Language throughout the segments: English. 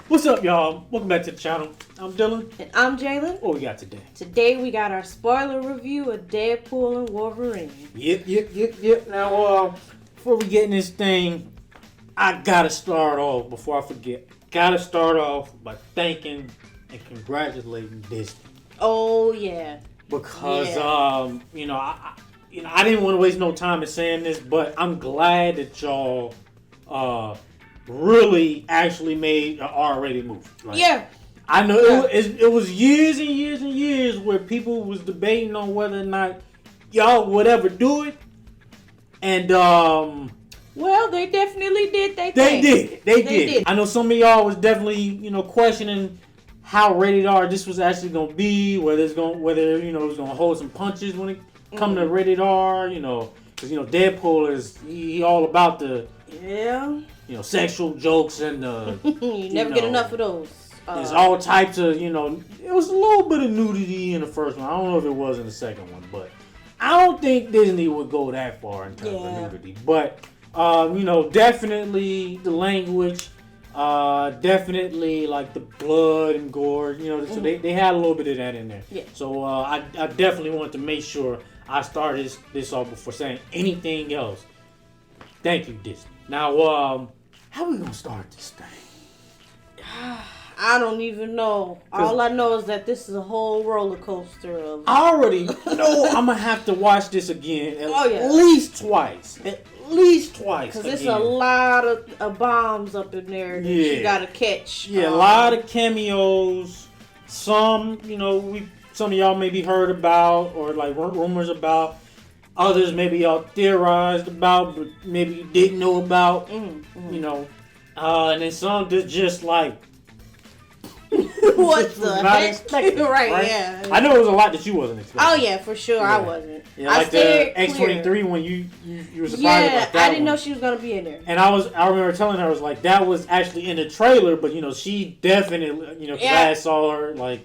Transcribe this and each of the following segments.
What's up, y'all? Welcome back to the channel. I'm Dylan. And I'm Jalen. What we got today? Today we got our spoiler review of Deadpool and Wolverine. Yep. Now, before we get in this thing, I gotta start off, before I forget, by thanking and congratulating Disney. Oh, yeah. Because, I didn't want to waste no time in saying this, but I'm glad that y'all, really actually made an R-rated movie. Yeah. I know it was years and years and years where people was debating on whether or not y'all would ever do it. And, well, they definitely did. They did. I know some of y'all was definitely, questioning how rated R this was actually going to be, whether it was going to hold some punches when it come to rated R, because, Deadpool he all about the... Yeah. Sexual jokes and you never get enough of those. There's all types of, it was a little bit of nudity in the first one. I don't know if it was in the second one, but I don't think Disney would go that far in terms of nudity. But, definitely the language, definitely like the blood and gore, so they had a little bit of that in there. Yeah. So I definitely wanted to make sure I started this off before saying anything else. Thank you, Disney. Now, how are we going to start this thing? I don't even know. All I know is that this is a whole roller coaster of... I already know I'm going to have to watch this again at least twice. At least twice. Because there's a lot of bombs up in there that you got to catch. Yeah, a lot of cameos. Some, some of y'all maybe heard about or like rumors about. Others maybe y'all theorized about, but maybe you didn't know about, and then some just like, what the heck? Right, yeah. I know it was a lot that you wasn't expecting. Oh yeah, for sure, yeah. I wasn't. Yeah, like the X-23 when you were surprised about that. I didn't know she was gonna be in there. And I remember telling her, I was like, that was actually in the trailer, but she definitely, because I saw her like.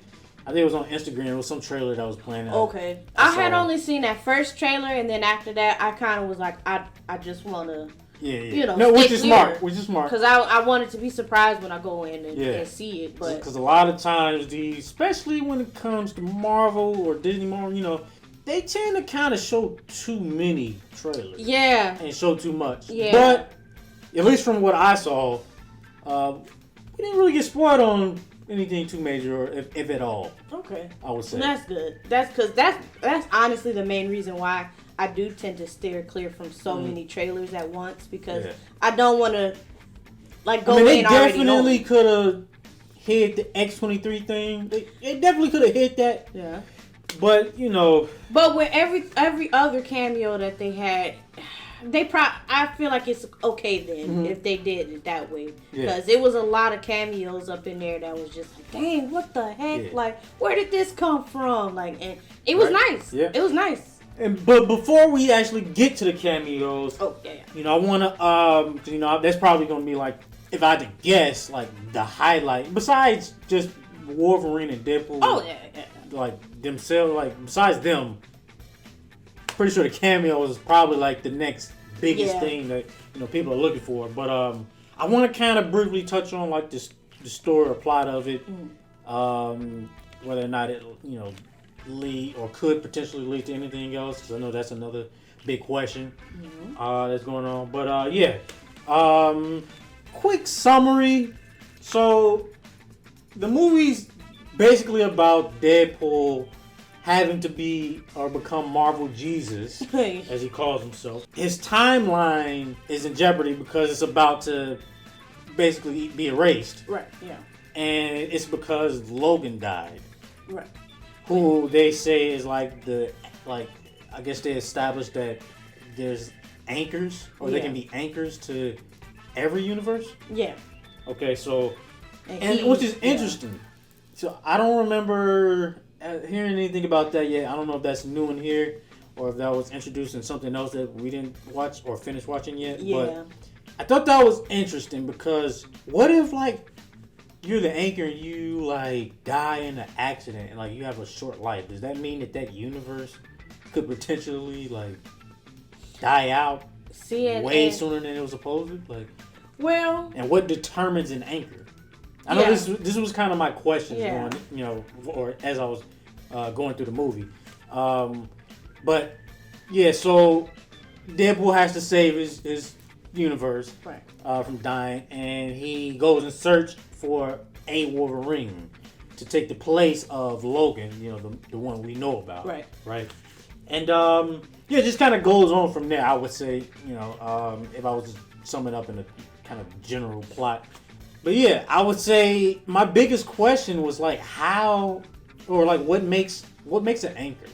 I think it was on Instagram. It was some trailer that was playing. Okay. I had only seen that first trailer, and then after that, I kind of was like, I just want to, which is smart. Because I wanted to be surprised when I go in and see it. But because a lot of times, especially when it comes to Marvel or Disney Marvel, they tend to kind of show too many trailers. Yeah. And show too much. Yeah. But at least from what I saw, we didn't really get spoiled on anything too major, or if at all. Okay. I would say. That's good. That's because that's honestly the main reason why I do tend to steer clear from so many trailers at once, because I don't want to go in they already definitely could have hit the X-23 thing. They definitely could have hit that. Yeah. But But with every other cameo that they had, I feel like it's okay then if they did it that way, because it was a lot of cameos up in there that was just like, dang, what the heck? Like, where did this come from? Like, and it was nice. Yeah. It was nice. But before we actually get to the cameos, I want to, that's probably gonna be like, if I had to guess, like the highlight besides just Wolverine and Deadpool. Oh yeah. Like themselves, like besides them. Pretty sure the cameos is probably like the next biggest thing that people are looking for. But I want to kind of briefly touch on like the story or plot of it, whether or not it lead or could potentially lead to anything else. Because I know that's another big question that's going on. But quick summary. So the movie's basically about Deadpool having to be or become Marvel Jesus, as he calls himself. His timeline is in jeopardy because it's about to basically be erased. Right, yeah. And it's because Logan died. Right. Who they say is I guess they established that there's anchors, or they can be anchors to every universe. Yeah. Okay, so, which is interesting. So I don't remember hearing anything about that yet. I don't know if that's new in here or if that was introduced in something else that we didn't watch or finish watching yet. Yeah. But I thought that was interesting, because what if you're the anchor and you die in an accident and you have a short life? Does that mean that universe could potentially die out way sooner than it was supposed to? Well, and what determines an anchor? I know this was kind of my question going, or as I was going through the movie. But yeah, so Deadpool has to save his universe from dying, and he goes in search for a Wolverine to take the place of Logan, the one we know about. Right. And just kind of goes on from there. I would say, if I was to sum it up in a kind of general plot. But yeah, I would say my biggest question was like how, or like what makes an anchor.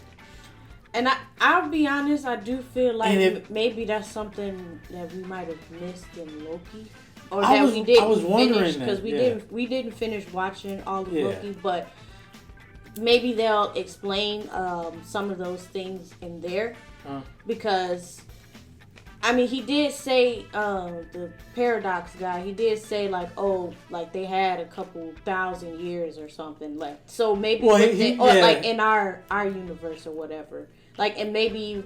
And I'll be honest, I do feel like maybe that's something that we might have missed in Loki, or that we didn't finish because we didn't finish watching all of Loki, but maybe they'll explain some of those things in there because. I mean, he did say, the Paradox guy, he did say, like, they had a couple thousand years or something left. So maybe, like, in our universe or whatever. Like, and maybe,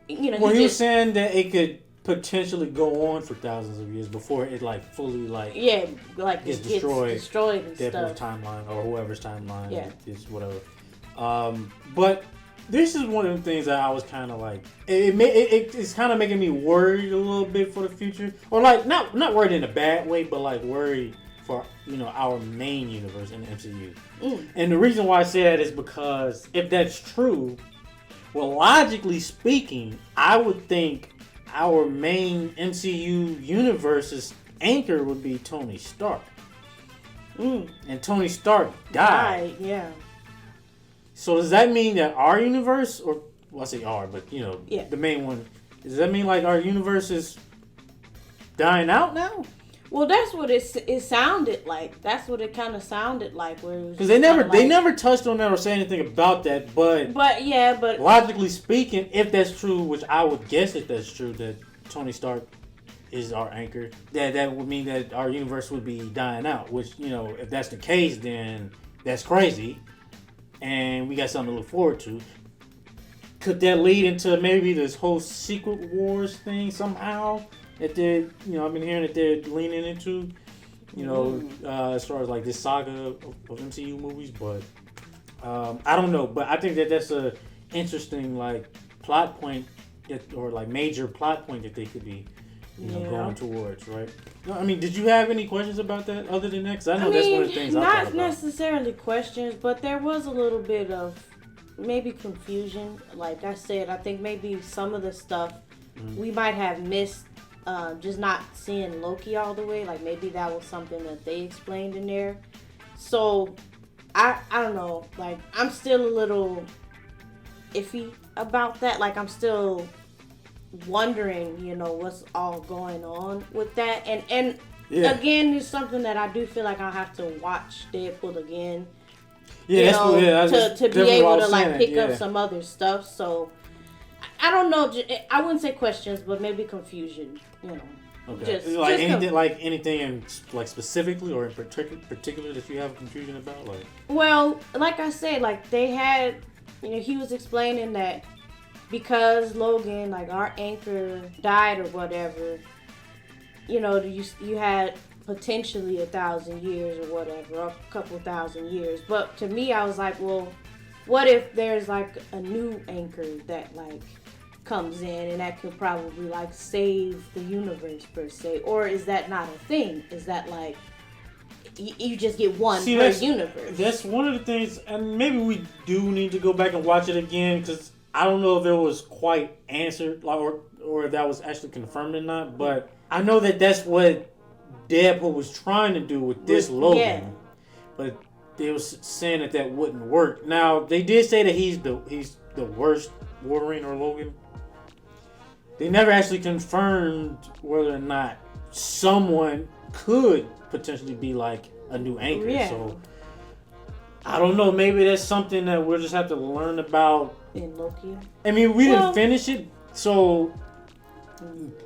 he was saying that it could potentially go on for thousands of years before it, like, fully, like... Yeah, like, gets destroyed and Deadpool's timeline, or whoever's timeline is whatever. But... This is one of the things that I was kind of like. It's kind of making me worried a little bit for the future, or like not worried in a bad way, but like worried for our main universe in the MCU. And the reason why I say that is because if that's true, well, logically speaking, I would think our main MCU universe's anchor would be Tony Stark. And Tony Stark died. Yeah. So does that mean that our universe, or well, I say our, but the main one, does that mean like our universe is dying out now? Well, that's what it sounded like. That's what it kind of sounded like. Because they never touched on that or said anything about that. But logically speaking, if that's true, which I would guess if that's true, that Tony Stark is our anchor, that would mean that our universe would be dying out. Which if that's the case, then that's crazy. And we got something to look forward to. Could that lead into maybe this whole Secret Wars thing somehow? That they're, I've been hearing that they're leaning into, as far as like this saga of MCU movies. But I don't know. But I think that that's a interesting like plot point, or like major plot point that they could be, going towards, right? No, I mean, did you have any questions about that other than that? Because I know that's one of the things I thought about. Not necessarily questions, but there was a little bit of maybe confusion. Like I said, I think maybe some of the stuff we might have missed, just not seeing Loki all the way. Like maybe that was something that they explained in there. So I don't know. Like I'm still a little iffy about that. Like I'm still wondering, what's all going on with that, and again, it's something that I do feel like I'll have to watch Deadpool again, to be able to like pick up some other stuff. So I don't know. I wouldn't say questions, but maybe confusion. Okay. Anything in like specifically or in particular that you have confusion about, like. Well, like I said, like they had, he was explaining that. Because Logan, like our anchor, died or whatever, you had potentially 1,000 years or whatever, or a couple thousand years. But to me, I was like, well, what if there's like a new anchor that like comes in and that could probably like save the universe per se? Or is that not a thing? Is that like you just get one per universe? That's one of the things, and maybe we do need to go back and watch it again because I don't know if it was quite answered, or if that was actually confirmed or not. But I know that that's what Deadpool was trying to do with this Logan. Yeah. But they was saying that wouldn't work. Now they did say that he's the worst Wolverine or Logan. They never actually confirmed whether or not someone could potentially be like a new anchor. Yeah. So I don't know. Maybe that's something that we'll just have to learn about. In Loki. I mean, we didn't finish it, so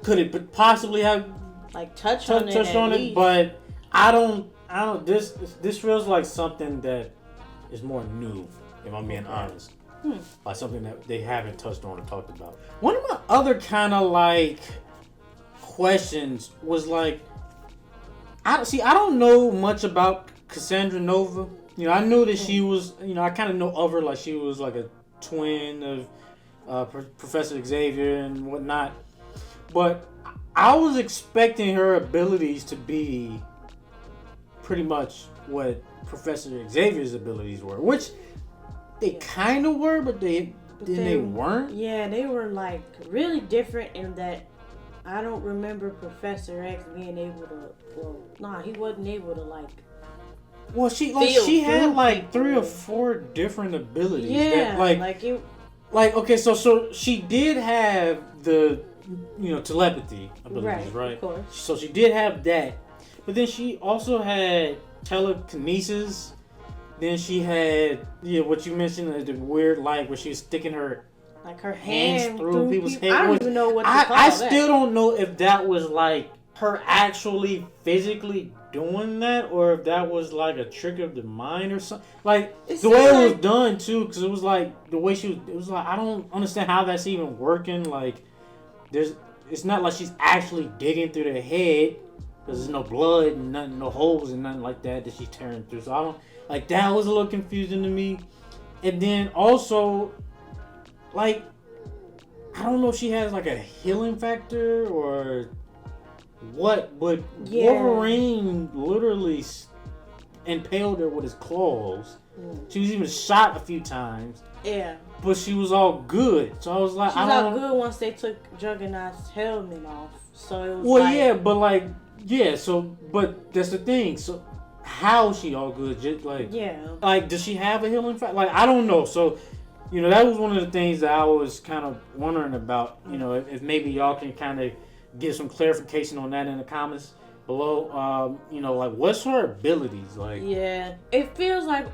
could it possibly have like touched on it? But I don't. This feels like something that is more new, if I'm being honest. Like something that they haven't touched on or talked about. One of my other kind of like questions was like, I don't know much about Cassandra Nova. I knew that she was. I kind of know of her, like she was like a twin of Professor Xavier and whatnot. But I was expecting her abilities to be pretty much what Professor Xavier's abilities were, which they kind of were, but they weren't. Yeah, they were like really different in that I don't remember Professor X being able to. Well, nah, he wasn't able to like. Well, she had like 3 or 4 different abilities. Yeah, okay, so she did have the telepathy abilities, right? Of course. So she did have that, but then she also had telekinesis. Then she had what you mentioned, the weird light where she was sticking her hands through people's heads. I don't even know what to call I that. still don't know if that was like her actually physically doing that, or if that was like a trick of the mind or something. Like the way it was done too, because it was like the way she was. It was like I don't understand how that's even working. Like it's not like she's actually digging through their head, because there's no blood and nothing, no holes and nothing like that she's tearing through. So I don't like that. Was a little confusing to me. And then also, like, I don't know if she has like a healing factor or what, but Wolverine literally impaled her with his claws. She was even shot a few times. Yeah. But she was all good. So I was like, she was all good once they took Juggernaut's helmet off. So it was but that's the thing. So how is she all good? Just like, does she have a healing factor? Like, I don't know. So, that was one of the things that I was kind of wondering about. If maybe y'all can kind of give some clarification on that in the comments below. Like, what's her abilities like? Yeah, it feels like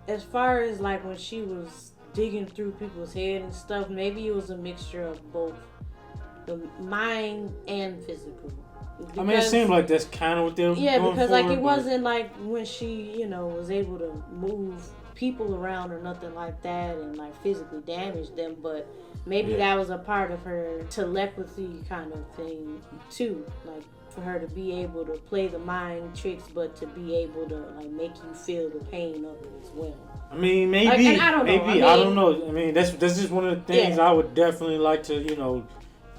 as far as like when she was digging through people's head and stuff, maybe it was a mixture of both the mind and physical. Because, it seemed like that's kind of what they were going because for, like it wasn't like when she was able to move people around or nothing like that and like physically damage them, but maybe that was a part of her telepathy kind of thing too, like for her to be able to play the mind tricks, but to be able to like make you feel the pain of it as well. I mean, maybe, I don't know. I mean, that's just one of the things I would definitely like to,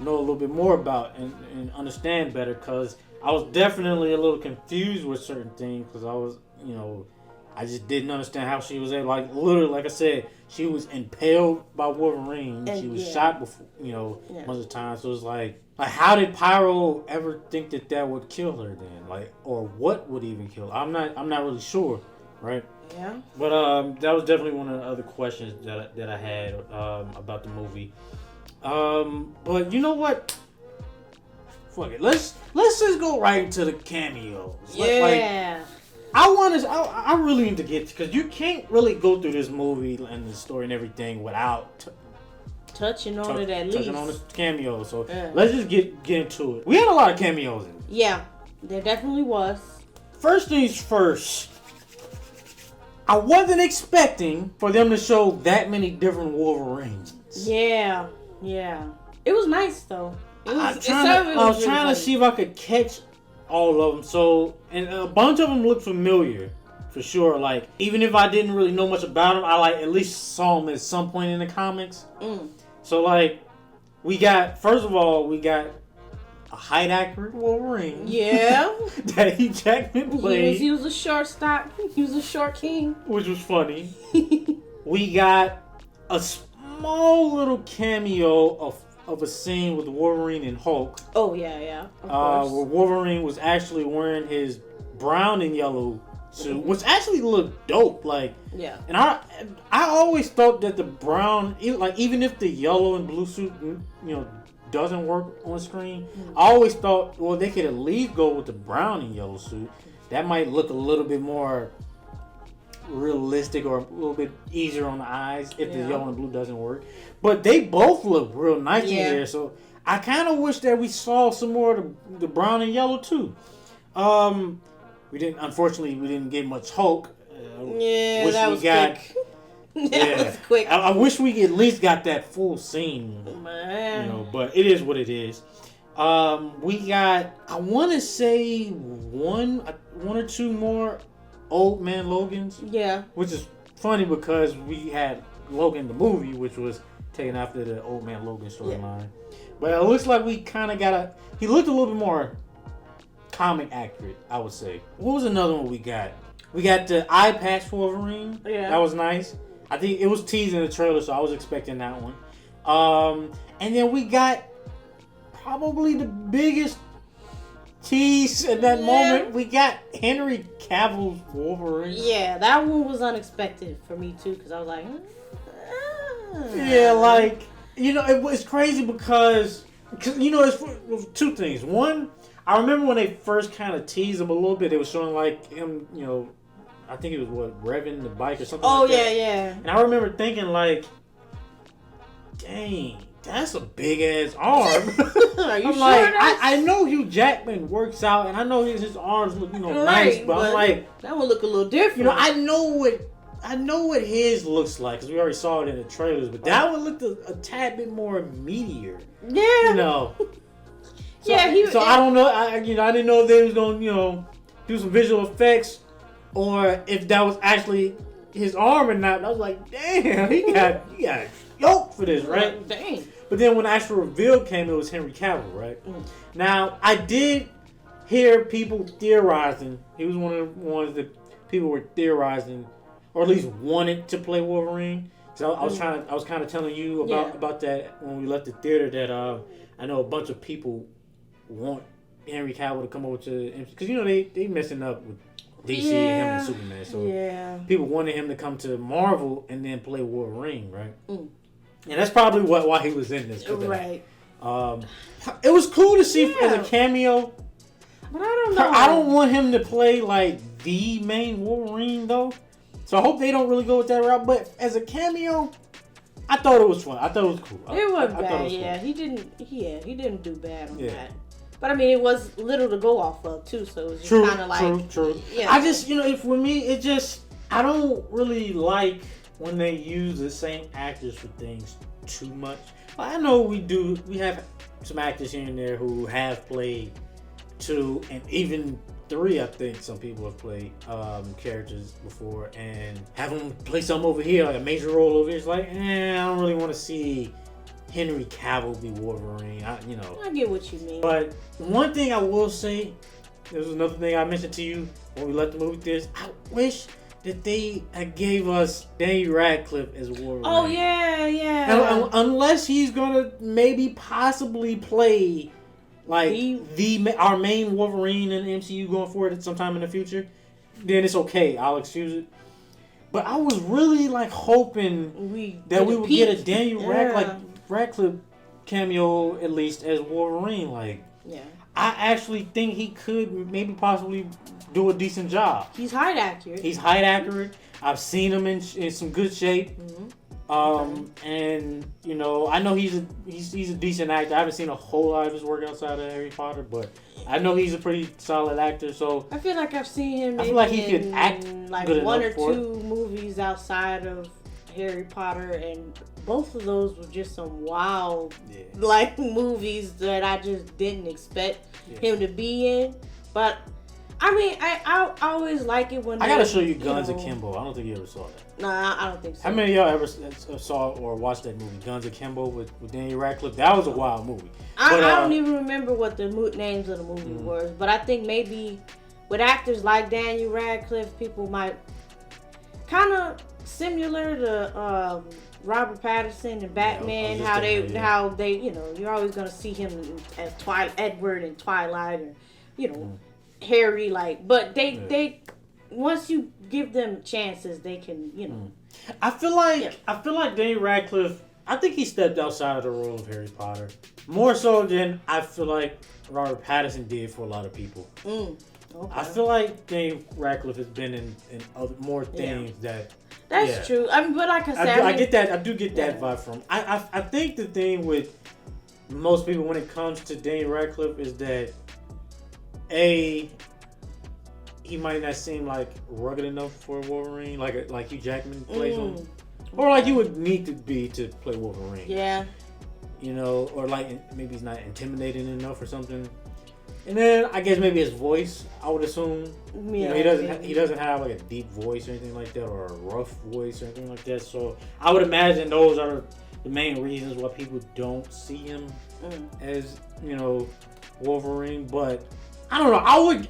know a little bit more about and understand better, because I was definitely a little confused with certain things, because I was, I just didn't understand how she was able, like, literally, like I said, she was impaled by Wolverine. And she was shot before, most of the time. So it was like how did Pyro ever think that would kill her then? Like, or what would even kill her? I'm not really sure, right? Yeah. But that was definitely one of the other questions that I had about the movie. But you know what? Fuck it. Let's just go right into the cameos. Yeah. I really need to get, because you can't really go through this movie and the story and everything without touching on it at least. Touching on the cameos. So let's just get into it. We had a lot of cameos in it. Yeah, there definitely was. First things first. I wasn't expecting for them to show that many different Wolverines. Yeah. It was nice though. I was trying to see if I could catch all of them. So, and a bunch of them look familiar, for sure. Like, even if I didn't really know much about them, I at least saw them at some point in the comics. So, first of all, we got a height accurate Wolverine. Yeah. That Hugh Jackman played. He was a shortstop. He was a short king. Which was funny. We got a small little cameo of a scene with Wolverine and Hulk. Oh, yeah. Of course. Where Wolverine was actually wearing his brown and yellow suit, which actually looked dope. And I always thought that the brown, even if the yellow and blue suit, doesn't work on screen, I always thought, well, they could at least go with the brown and yellow suit. That might look a little bit more realistic or a little bit easier on the eyes if the yellow and blue doesn't work. But they both look real nice in there, so I kind of wish that we saw some more of the brown and yellow too. Unfortunately, we didn't get much Hulk. That was quick. That was quick. I wish we at least got that full scene. Man. But it is what it is. We got, I want to say one or two more Old Man Logans. Yeah. Which is funny because we had Logan the movie, which was taken after the Old Man Logan storyline. Yeah. But it looks like we kind of he looked a little bit more comic accurate, I would say. What was another one we got? We got the eye patch Wolverine. Yeah. That was nice. I think it was teased in the trailer, so I was expecting that one. And then we got probably the biggest tease at that moment. We got Henry Cavill's Wolverine. Yeah, that one was unexpected for me too, because I was like, yeah, like, you know, it's crazy because you know, it's two things. One, I remember when they first kind of teased him a little bit, they were showing like him, you know, I think it was revving the bike or something. Oh, like yeah, that. yeah. And I remember thinking like, dang, that's a big ass arm. Are you I'm sure? Like, I know Hugh Jackman works out, and I know his arms look, you know, nice, but I'm like, that one look a little different. You know, I know what his looks like because we already saw it in the trailers, but that one looked a tad bit more meatier. Yeah. You know. So, yeah. So I don't know. I didn't know if they was gonna, you know, do some visual effects, or if that was actually his arm or not. I was like, damn, he got yoked for this, right? Dang. But then when the actual reveal came, it was Henry Cavill, right? Now, I did hear people theorizing. He was one of the ones that people were theorizing, or at least wanted to play Wolverine. So I was kind of telling you about that when we left the theater. That I know a bunch of people want Henry Cavill to come over to, because you know they messing up with DC and him and Superman. So people wanted him to come to Marvel and then play Wolverine, right? And that's probably why he was in this. Right. It was cool to see as a cameo. But I don't know. I don't want him to play like the main Wolverine though. So I hope they don't really go with that route. But as a cameo, I thought it was fun. I thought it was cool. It wasn't bad. Yeah, cool. He didn't do bad on that. But I mean, it was little to go off of too. So it was just kind of like true. Yeah. I just, you know, for me, it just, I don't really like when they use the same actors for things too much. I know we have some actors here and there who have played 2 and even 3, I think some people have played characters before, and have them play something over here, like a major role over here. It's like, I don't really want to see Henry Cavill be Wolverine. I get what you mean. But one thing I will say, this was another thing I mentioned to you when we left the movie theaters. I wish that they gave us Danny Radcliffe as Wolverine. Oh yeah. And unless he's gonna maybe possibly play like our main Wolverine in the MCU going forward at sometime in the future, then it's okay. I'll excuse it. But I was really like hoping that we would get a Daniel Radcliffe cameo at least as Wolverine. Like, I actually think he could maybe possibly do a decent job. He's height accurate. I've seen him in some good shape. And you know, I know he's a decent actor. I haven't seen a whole lot of his work outside of Harry Potter, but I know he's a pretty solid actor. So I feel like I've seen him. I feel like he could act like good 1 or enough for 2 movies outside of Harry Potter, and both of those were just some wild like movies that I just didn't expect him to be in. But I mean, I always like it when I gotta show you Guns Akimbo. I don't think you ever saw that. Nah, I don't think so. How many of y'all ever saw or watched that movie, Guns Akimbo, with Danny Radcliffe? That was a wild movie. I don't even remember what the names of the movie were, but I think maybe with actors like Danny Radcliffe, people might kind of similar to Robert Pattinson and Batman. How they, you know, you're always gonna see him as Edward in Twilight, or Harry, like, but they once you give them chances, they can, I feel like Danny Radcliffe, I think he stepped outside of the role of Harry Potter more so than I feel like Robert Pattinson did for a lot of people. Okay. I feel like Danny Radcliffe has been in other more things That's true. I mean, but like I said, I get that. I do get that vibe from. I think the thing with most people when it comes to Danny Radcliffe is that he might not seem like rugged enough for Wolverine, like Hugh Jackman plays him, or like you would need to be to play Wolverine. Yeah. you know, or like maybe he's not intimidating enough or something. And then I guess maybe his voice, I would assume. Yeah, you know, he doesn't have like a deep voice or anything like that, or a rough voice or anything like that. So I would imagine those are the main reasons why people don't see him as, you know, Wolverine. But I don't know.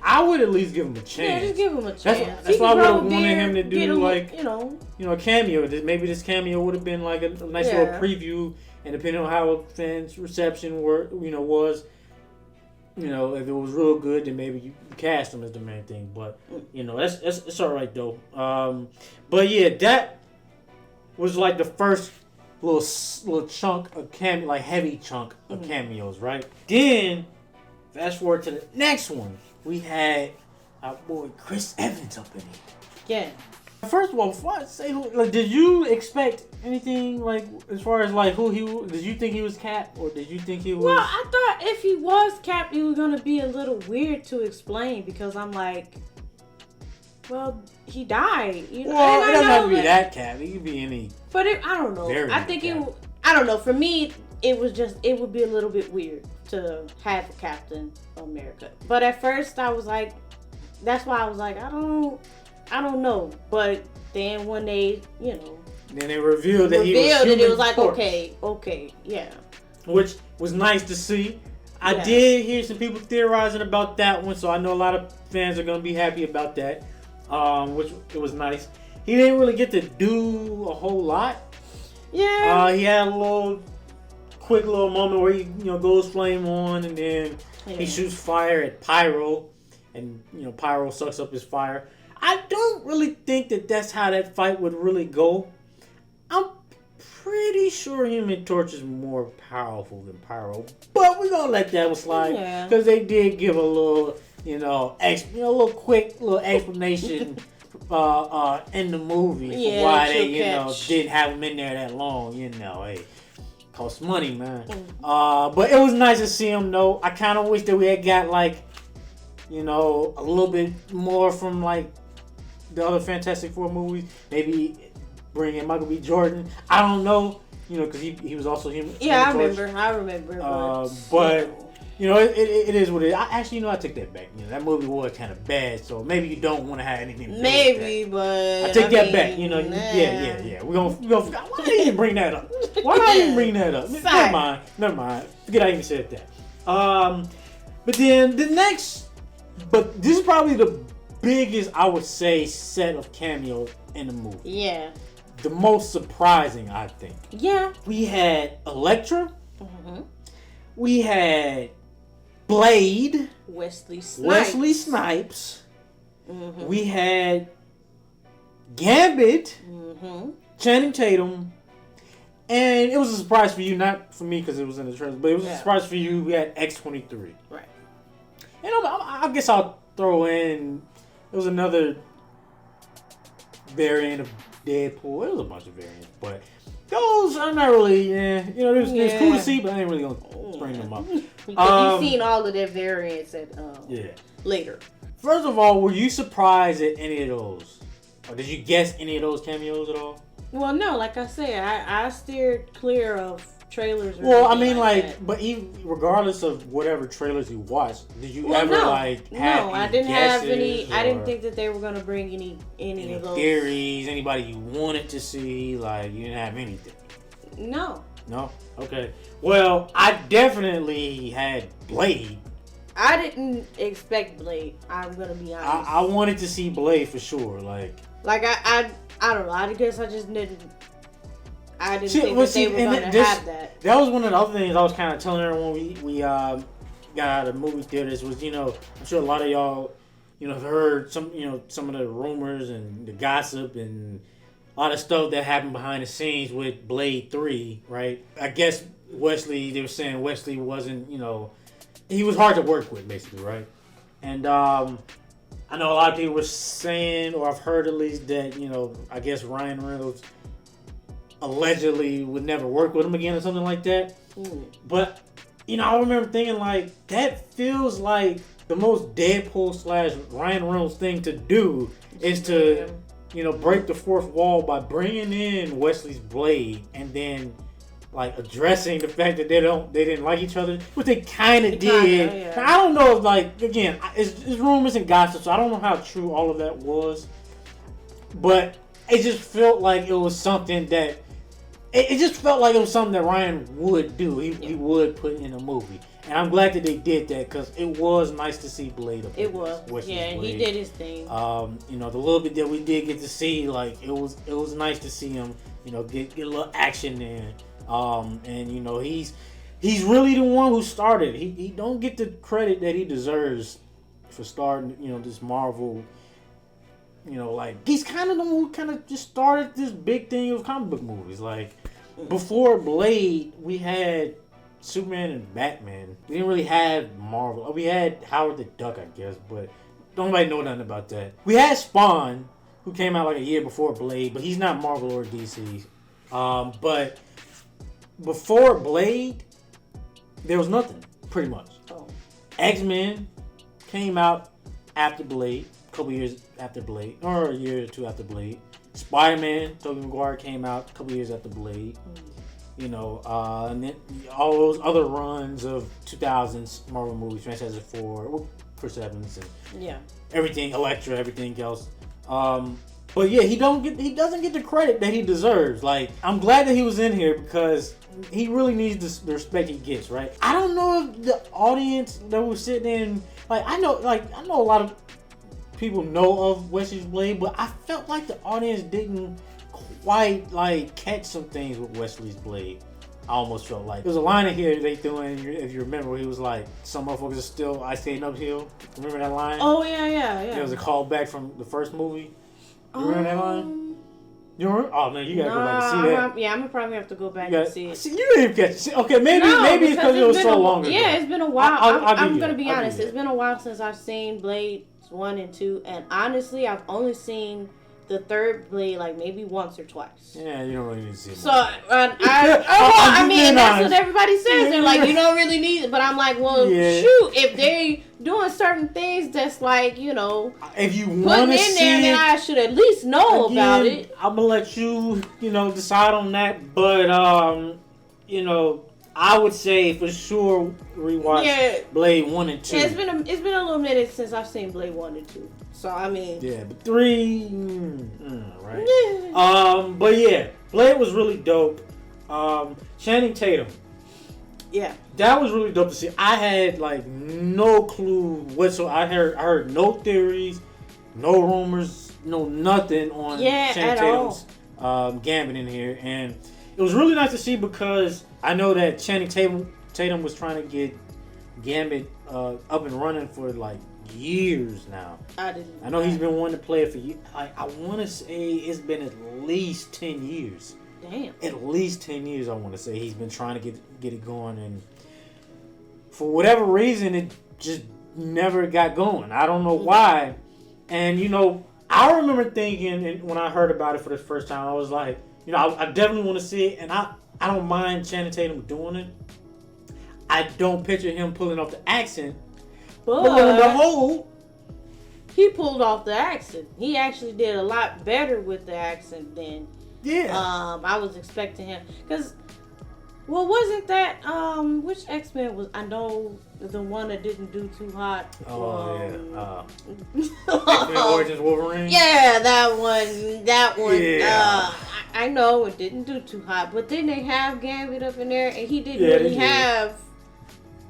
I would at least give him a chance. Yeah, just give him a chance. That's why I would have wanted him to do like you know, a cameo. Maybe this cameo would have been like a nice little preview, and depending on how fans' reception was. You know, if it was real good, then maybe you cast him as the main thing. But you know, it's all right though. But yeah, that was like the first little chunk of cameo, like heavy chunk of cameos, right? Then fast forward to the next one, we had our boy Chris Evans up in it. Yeah. First of all, before I say who, like, did you expect anything like as far as like who he was? Did you think he was Cap, or did you think he was? Well, I thought if he was Cap, it was gonna be a little weird to explain because I'm like, well, he died. You know, well, it doesn't have to be that Cap. It could be any. But I don't know. I think I don't know. For me, it would be a little bit weird to have a Captain America. But at first, I was like, that's why I was like, I don't know, but then when they, you know, then they revealed that he was human, it was like, torch. okay, yeah. Which was nice to see. I did hear some people theorizing about that one, so I know a lot of fans are gonna be happy about that. Which it was nice. He didn't really get to do a whole lot. Yeah. He had a quick little moment where he, you know, goes flame on, and then he shoots fire at Pyro, and you know, Pyro sucks up his fire. I don't really think that that's how that fight would really go. I'm pretty sure Human Torch is more powerful than Pyro, but we're gonna let that one slide because they did give a little, you know, quick explanation in the movie for why they, you know, didn't have him in there that long. You know, hey, costs money, man. But it was nice to see him though. I kind of wish that we had got like, you know, a little bit more from like the other Fantastic Four movies. Maybe bring in Michael B. Jordan. I don't know, you know, because he was also human. Yeah, I remember. But you know, it is what it is. Actually, you know, I take that back. You know, that movie was kind of bad, so maybe you don't want to have anything to do with that. But I take that back. You know, yeah. We're gonna. Why did you even bring that up? Never mind. Forget I even said that. But then the next, but this is probably the biggest, I would say, set of cameos in the movie. Yeah. The most surprising, I think. Yeah. We had Elektra. Mm-hmm. We had Blade. Wesley Snipes. Mm-hmm. We had Gambit. Mm-hmm. Channing Tatum. And it was a surprise for you, not for me because it was in the trailer, but it was a surprise for you. We had X-23. Right. And I guess I'll throw in. It was another variant of Deadpool. It was a bunch of variants, but those I'm not really. You know, it was cool to see, but I ain't really gonna bring them up. Because you've seen all of their variants at later. First of all, were you surprised at any of those, or did you guess any of those cameos at all? Well, no. Like I said, I steered clear of trailers. Well, I mean, like but even regardless of whatever trailers you watched, did you ever have I didn't have any. I didn't think that they were gonna bring any of those theories. Anybody you wanted to see? Like, you didn't have anything. No. Okay. Well, I definitely had Blade. I didn't expect Blade. I'm gonna be honest. I wanted to see Blade for sure. Like I don't know. I guess I just didn't. I didn't think that they were going to have that. That was one of the other things I was kind of telling her when we got out of the movie theaters was, you know, I'm sure a lot of y'all, you know, have heard some of the rumors and the gossip and a lot of stuff that happened behind the scenes with Blade 3, right? I guess they were saying Wesley wasn't, you know, he was hard to work with, basically, right? And I know a lot of people were saying, or I've heard at least, that, you know, I guess Ryan Reynolds allegedly would never work with him again or something like that. But, you know, I remember thinking, like, that feels like the most Deadpool / Ryan Reynolds thing to do is to, you know, break the fourth wall by bringing in Wesley's Blade and then like addressing the fact that they didn't like each other, which they kind of did. Kinda, yeah. I don't know if, like, again, it's rumors and gossip, so I don't know how true all of that was, but it just felt like it was something that it just felt like it was something that Ryan would do. He would put in a movie. And I'm glad that they did that because it was nice to see Blade up. It was. Yeah, Blade. He did his thing. You know, the little bit that we did get to see, like, it was nice to see him, you know, get a little action in. And you know, he's really the one who started. He don't get the credit that he deserves for starting, you know, this Marvel. You know, like, he's kind of the one who kind of just started this big thing of comic book movies. Like, before Blade, we had Superman and Batman. We didn't really have Marvel. We had Howard the Duck, I guess, but nobody know nothing about that. We had Spawn, who came out like a year before Blade, but he's not Marvel or DC. But before Blade, there was nothing, pretty much. X-Men came out after Blade, a couple years after Blade, or a year or two after Blade. Spider-Man, Tobey Maguire, came out a couple years after Blade. You know, and then all those other runs of 2000s Marvel movies, Fantastic Four, Chris Evans, and everything, Elektra, everything else. But yeah, he doesn't get the credit that he deserves. Like, I'm glad that he was in here because he really needs the respect he gets, right? I don't know if the audience that was sitting in, I know a lot of people know of Wesley Blade, but I felt like the audience didn't quite catch some things with Wesley's Blade. I almost felt like there's a line in here they threw in, if you remember, where he was like, "Some motherfuckers are still ice skating uphill." Remember that line? Oh yeah. It was a callback from the first movie. You remember that line? You remember? Oh man, you gotta go back and see that. I'm gonna probably have to go back and see it. See, you didn't catch it. Okay, maybe it's because it was so long ago. Yeah, it's been a while. I'm gonna be honest. It's been a while since I've seen Blade 1 and 2, and honestly, I've only seen the third Blade maybe once or twice. Yeah, you don't really need to see it. So I mean, that's what everybody says. They're like, you don't really need it, but I'm like, well, shoot, if they doing certain things that's if you want to see there, then I should at least know about it. I'm gonna let you, decide on that, but I would say for sure rewatch Blade 1 and 2. Yeah, it's been a little minute since I've seen Blade 1 and 2. So I mean, yeah, but 3, right? Yeah. But yeah, Blade was really dope. Channing Tatum. Yeah, that was really dope to see. I had no clue whatsoever. I heard no theories, no rumors, no nothing on Channing Tatum's gambit in here, and it was really nice to see because I know that Channing Tatum was trying to get Gambit up and running for years now. I know he's been wanting to play it for years. I want to say it's been at least 10 years. Damn. At least 10 years, I want to say. He's been trying to get it going, and for whatever reason, it just never got going. I don't know why. And, I remember thinking, and when I heard about it for the first time, I was like, I definitely want to see it, and I don't mind Channing Tatum doing it. I don't picture him pulling off the accent. But lo and behold, he pulled off the accent. He actually did a lot better with the accent than I was expecting him. Because, wasn't that which X-Men was? I know the one that didn't do too hot. X-Men Origins Wolverine. Yeah, that one. Yeah. I know it didn't do too hot, but didn't they have Gambit up in there, and he didn't really have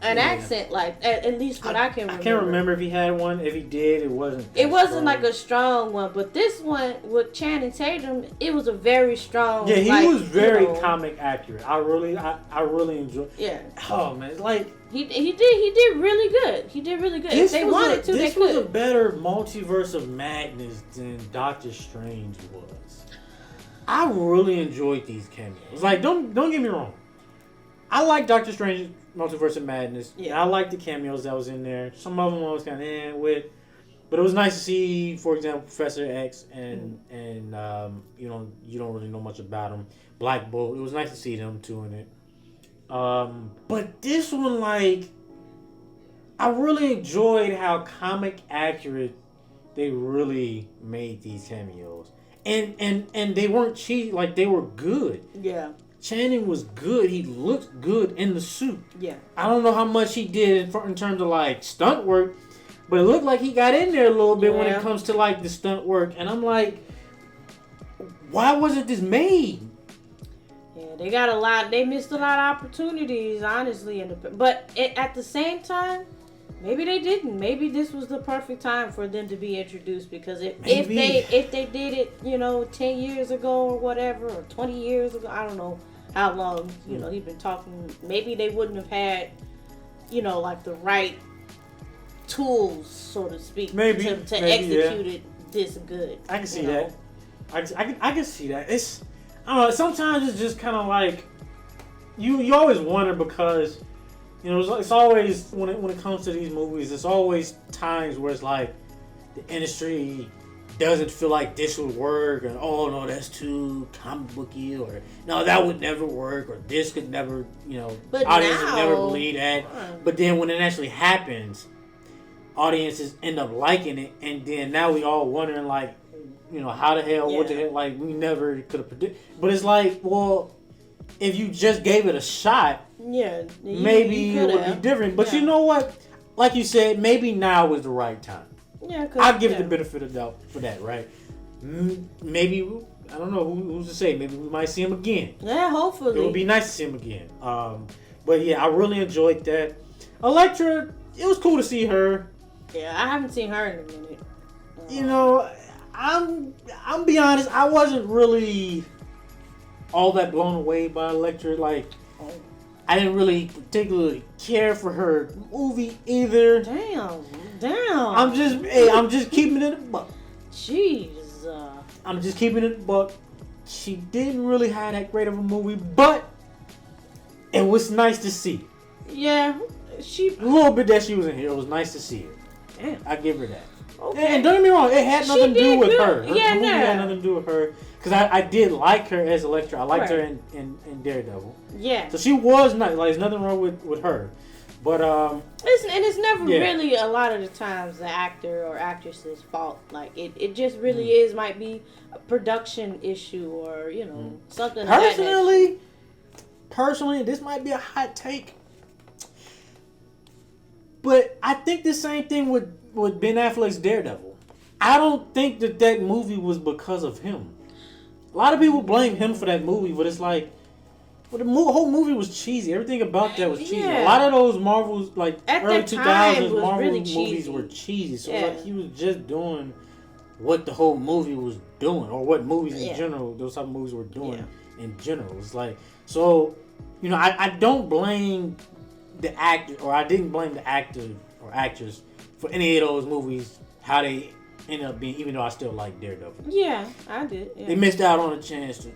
an accent at least what I can remember. I can't remember if he had one. If he did, it wasn't. It wasn't a strong one, but this one with Channing Tatum, it was a very strong. Yeah, he was very comic accurate. I really enjoyed. Yeah. Oh man, he did really good. He did really good. If they wanted to, they could. This was a better multiverse of madness than Doctor Strange was. I really enjoyed these cameos. Don't get me wrong. I like Doctor Strange Multiverse of Madness. Yeah. I like the cameos that was in there. Some of them I was kind of with, but it was nice to see, for example, Professor X and you don't really know much about him. Black Bolt. It was nice to see them too in it. But this one, I really enjoyed how comic accurate they really made these cameos, and they weren't cheap. They were good. Yeah. Channing was good. He looked good in the suit. Yeah. I don't know how much he did in terms of like stunt work, but it looked like he got in there a little bit when it comes to like the stunt work. And I'm like, why wasn't this made? Yeah, they got a lot. They missed a lot of opportunities, honestly. But at the same time, maybe they didn't. Maybe this was the perfect time for them to be introduced, because if they did it, 10 years ago or whatever, or 20 years ago, I don't know how long, he's been talking. Maybe they wouldn't have had, like the right tools, so to speak, to execute it this good. I can see that. I can see that. I don't know. Sometimes it's just kind of like you always wonder, because it's always when it comes to these movies, it's always times where it's like the industry doesn't feel like this would work, and oh no, that's too comic booky, or no, that would never work, or this could never, but audience would never believe that. But then when it actually happens, audiences end up liking it, and then now we all wondering like, how the hell, what the hell, like we never could have predicted. But it's like, well, if you just gave it a shot, maybe it would be different. But you know what? Like you said, maybe now was the right time. Yeah, I'll give it the benefit of doubt for that, right? Maybe, I don't know, who's to say? Maybe we might see him again. Yeah, hopefully. It would be nice to see him again. But yeah, I really enjoyed that. Elektra, it was cool to see her. Yeah, I haven't seen her in a minute. I'm be honest, I wasn't really all that blown away by Elektra. Like, I didn't really particularly care for her movie either. Damn. I'm just keeping it a buck. Jeez. I'm just keeping it a buck. She didn't really have that great of a movie, but it was nice to see. Yeah, a little bit that she was in here. It was nice to see her. Damn. I give her that. Okay. And don't get me wrong, it had nothing to do with her. Her movie had nothing to do with her. Because I did like her as Elektra. I liked her in Daredevil. Yeah. So she was nice. Like, there's nothing wrong with her. But, it's never really a lot of the times the actor or actress's fault. Like, it just really might be a production issue or, something like that. Personally, this might be a hot take. But I think the same thing with Ben Affleck's Daredevil. I don't think that movie was because of him. A lot of people blame him for that movie, but it's like, the whole movie was cheesy. Everything about that was cheesy. A lot of those Marvels, like at early 2000s Marvel really movies were cheesy. So like he was just doing what the whole movie was doing, or what movies in general, those type of movies were doing in general. It's like, so, I don't blame the actor, or I didn't blame the actor or actress for any of those movies, how they ended up being, even though I still like Daredevil. Yeah, I did. Yeah. They missed out on a chance to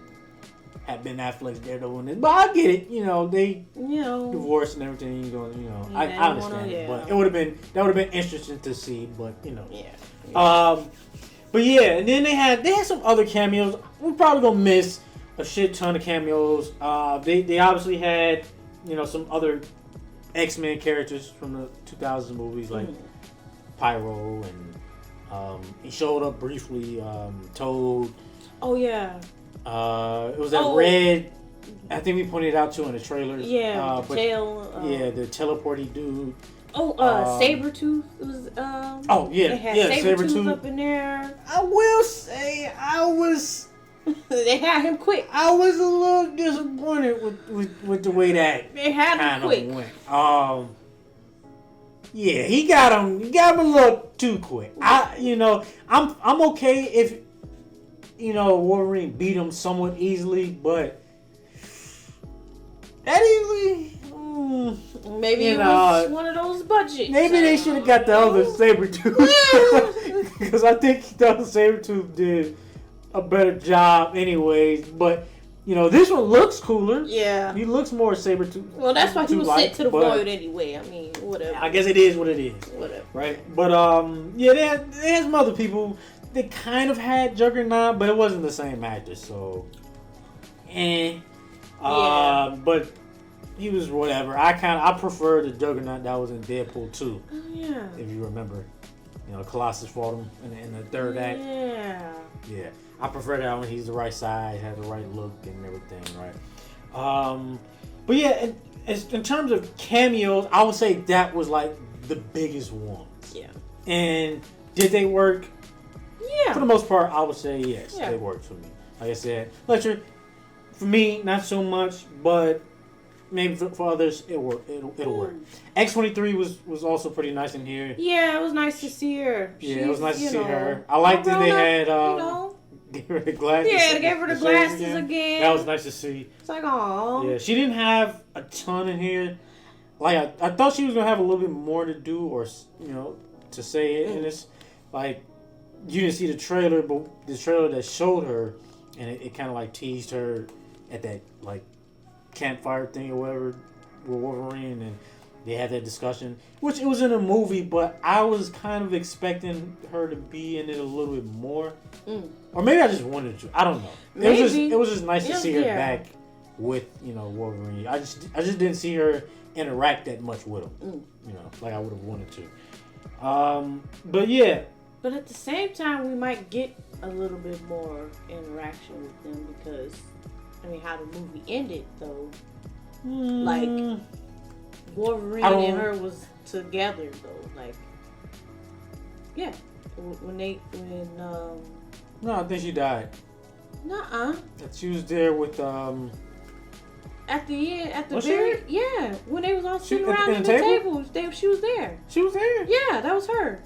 have Ben Affleck's Daredevil in this, but I get it. They divorced and everything. I understand it, but that would have been interesting to see. But but yeah, and then they had some other cameos. We're probably gonna miss a shit ton of cameos. They obviously had some other X-Men characters from the 2000s movies, like Pyro, and he showed up briefly. Toad. Oh yeah. It was that red. I think we pointed it out too in the trailers. Yeah, the tail. The teleporty dude. Sabretooth was. They had Sabretooth up in there. I will say, they had him quick. I was a little disappointed with the way that they had him quick. Went. He got him. He got him a little too quick. I'm okay if Wolverine beat him somewhat easily, but that easily. Maybe it was one of those budgets. Maybe they should have got the other Sabretooth. Because I think the other Sabretooth did a better job anyways. But, this one looks cooler. Yeah. He looks more Sabretooth. Well, that's why he was sent to the void anyway. I mean, whatever. I guess it is what it is. Whatever. Right? But, they had some other people. They kind of had Juggernaut, but it wasn't the same actor, so... But... He was whatever. I prefer the Juggernaut that was in Deadpool 2. Oh, yeah. If you remember. Colossus fought him in the third act. Yeah. Yeah. I prefer that one. He's the right size, has the right look and everything, right? But yeah, in terms of cameos, I would say that was like the biggest one. Yeah. And did they work? Yeah. For the most part, I would say yes, they worked for me. Like I said, Lecter, for me, not so much, but maybe for others, it'll work. X-23 was also pretty nice in here. Yeah, it was nice to see her. Yeah, it was nice to see her. I liked that they had gave her the glasses. Yeah, they gave her the glasses again. That was nice to see. It's like, aw. Yeah, she didn't have a ton in here. Like I thought she was gonna have a little bit more to do, or to say it. And it's like you didn't see the trailer, but the trailer that showed her, and it kind of like teased her at that like campfire thing or whatever with Wolverine, and they had that discussion, which it was in a movie, but I was kind of expecting her to be in it a little bit more, or maybe I just wanted to. I don't know. Maybe. It was just nice to see her back with Wolverine. I just didn't see her interact that much with him, like I would have wanted to. But yeah. But at the same time, we might get a little bit more interaction with them because, how the movie ended though, like Wolverine and her was together though, like when no, I think she died. Nuh-uh. She was there with at the end, at the was very when they was all sitting around at the table, she was there. She was there. Yeah, that was her.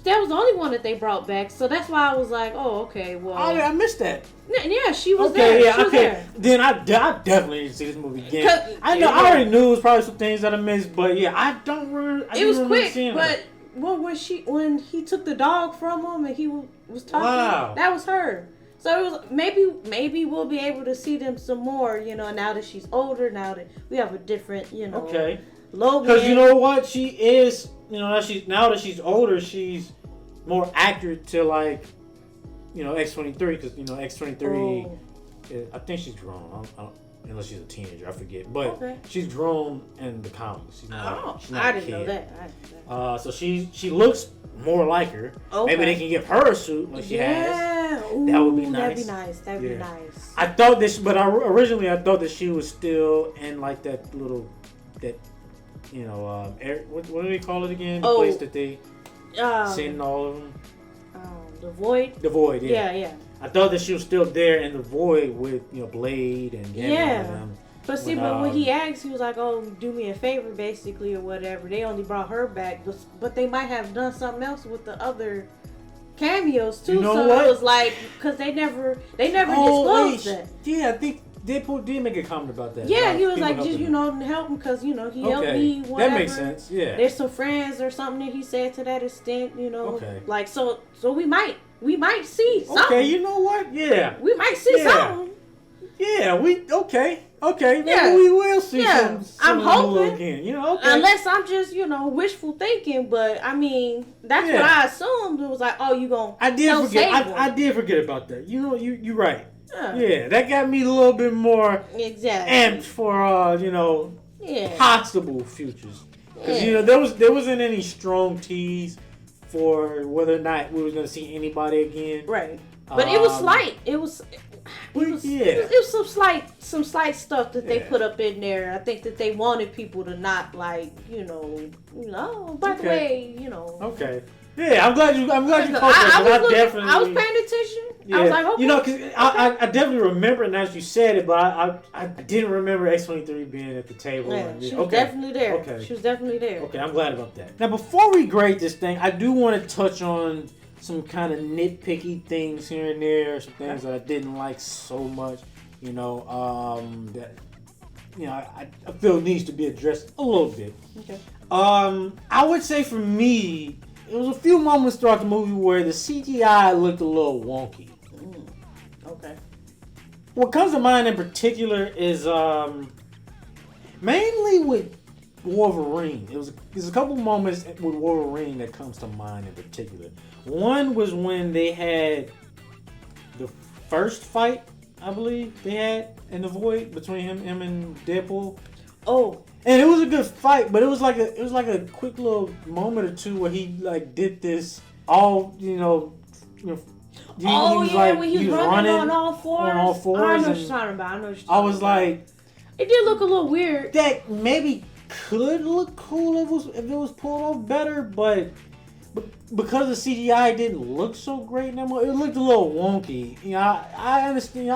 That was the only one that they brought back, so that's why I was like, "Oh, okay, well." I missed that. Yeah, she was there. Yeah, she was there. Then I definitely need to see this movie again. I know I already knew it was probably some things that I missed, but yeah, I don't remember. It was quick, but when he took the dog from him and he was talking, that was her. So it was maybe we'll be able to see them some more. Now that she's older, now that we have a different, Okay. Logan. Because you know what, she is. Now that she's older, she's more accurate to like, X-23, because X-23, I think she's grown. I don't, unless she's a teenager, I forget. But she's grown in the comics. She's not I didn't know that. So she looks more like her. Okay. Maybe they can give her a suit like she has. Ooh, that would be nice. That'd be nice. I thought this, but originally I thought that she was still in like that little what do they call it again? The place that they send all of them. The Void. The Void, yeah. Yeah. I thought that she was still there in the Void with Blade and Gambit and them. But when he asked, he was like, "Oh, do me a favor, basically, or whatever." They only brought her back, but they might have done something else with the other cameos too. So it was like, because they never disclosed that. Yeah, I think Deadpool did make a comment about that. Yeah, he was like, just help him because he helped me. Whatever. That makes sense. Yeah, there's some friends or something that he said to that extent. Okay. Like so we might see something. Okay, you know what? Yeah, we might see something. Yeah, Okay, maybe we will see some I'm hoping again. Unless I'm just wishful thinking, but that's what I assumed. It was like, oh, you gonna? I did forget. I did forget about that. You're right. Yeah, that got me a little bit more amped for possible futures. Because there wasn't any strong tease for whether or not we were going to see anybody again. Right, but it was slight. It was some slight stuff that they put up in there. I think that they wanted people to not by the way, Okay. Yeah, I'm glad you caught that. I was paying attention. Yeah. I was like, okay. Because I definitely remember it now that you said it, but I didn't remember X-23 being at the table. Yeah, she was definitely there. Okay. She was definitely there. Okay, I'm glad about that. Now, before we grade this thing, I do want to touch on some kind of nitpicky things here and there, some things that I didn't like so much, that I feel needs to be addressed a little bit. Okay. I would say for me, there was a few moments throughout the movie where the CGI looked a little wonky. Okay. What comes to mind in particular is mainly with Wolverine. There's a couple moments with Wolverine that comes to mind in particular. One was when they had the first fight, I believe they had in the Void between him and Deadpool. Oh. And it was a good fight, but it was like a quick little moment or two where he like did this all When he's running on all fours. On all fours. I know what you're talking about. I was like, it did look a little weird. That maybe could look cool if it was pulled off better, but because the CGI didn't look so great anymore, it looked a little wonky. You know, I understand.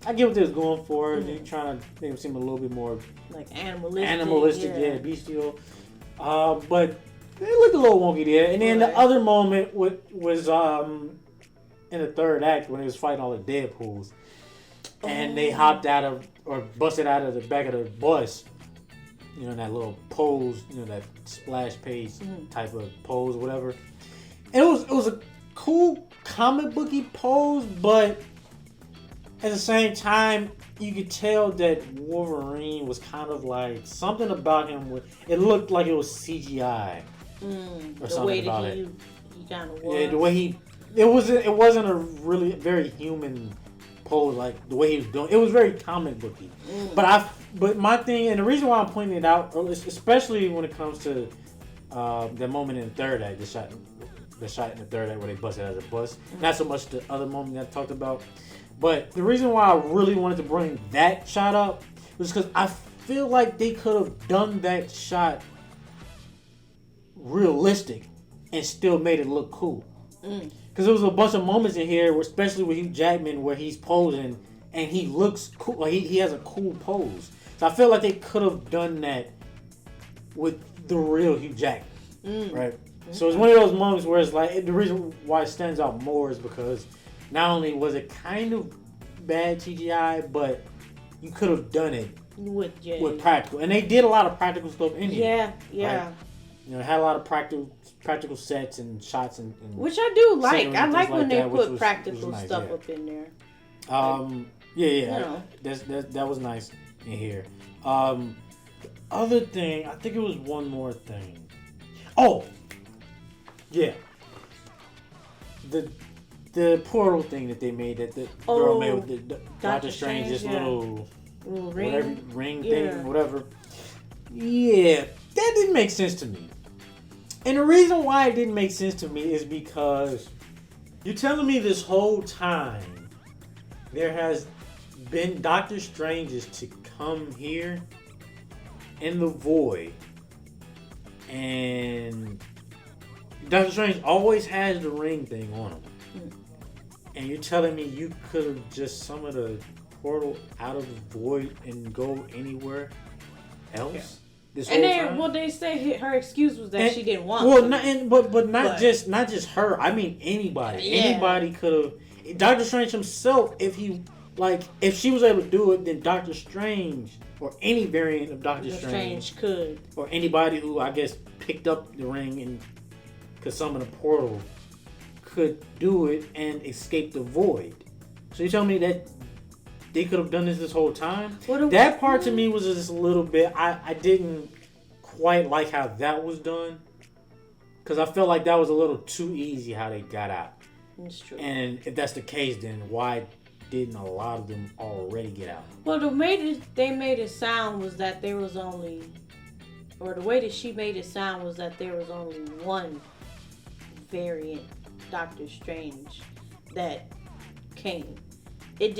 I get what they was going for. They're trying to make him seem a little bit more like animalistic, bestial. But it looked a little wonky there. And then the other moment was in the third act when he was fighting all the Deadpools, and they hopped out of or busted out of the back of the bus. You know, that little pose, you know, that splash page type of pose, whatever. And it was a cool comic booky pose, but at the same time, you could tell that Wolverine was kind of like something about him. It looked like it was CGI or something about it. He kind of was. Yeah, the way it wasn't a really very human pose, like the way he was doing. It was very comic booky. But my thing, and the reason why I'm pointing it out, especially when it comes to the moment in the third act, the shot in the third act where they busted out of the bus. Not so much the other moment that I talked about. But the reason why I really wanted to bring that shot up was because I feel like they could have done that shot realistic and still made it look cool. Because there was a bunch of moments in here, especially with Hugh Jackman, where he's posing and he looks cool. Like he has a cool pose. So I feel like they could have done that with the real Hugh Jackman, right? So it's one of those moments where it's like the reason why it stands out more is because not only was it kind of bad CGI, but you could have done it with practical, and they did a lot of practical stuff in here. Yeah. Right? You know, it had a lot of practical sets and shots and which I do like. I like when they that, put practical nice, stuff up in there. You know. That was nice in here. Other thing, I think it was one more thing. Oh, yeah. The portal thing that they made, that the girl made with the Doctor Strange's little ring thing, whatever. Yeah, that didn't make sense to me. And the reason why it didn't make sense to me is because you're telling me this whole time there has been Doctor Strange's to come here in the void, and Doctor Strange always has the ring thing on him. And you're telling me you could have just summoned a portal out of the void and go anywhere else? Yeah. This whole time? They say her excuse was that she didn't want to. But not just her. I mean anybody. Yeah. Anybody could have. Doctor Strange himself, if she was able to do it, then Doctor Strange or any variant of Doctor Strange could, or anybody who I guess picked up the ring and could summon a portal, could do it and escape the void. So you tell me that they could have done this whole time? That part to me was just a little bit, I didn't quite like how that was done. Because I felt like that was a little too easy how they got out. That's true. And if that's the case, then why didn't a lot of them already get out? Well, the way that they made it sound was that there was only, or the way that she made it sound was that there was only one variant Doctor Strange that came.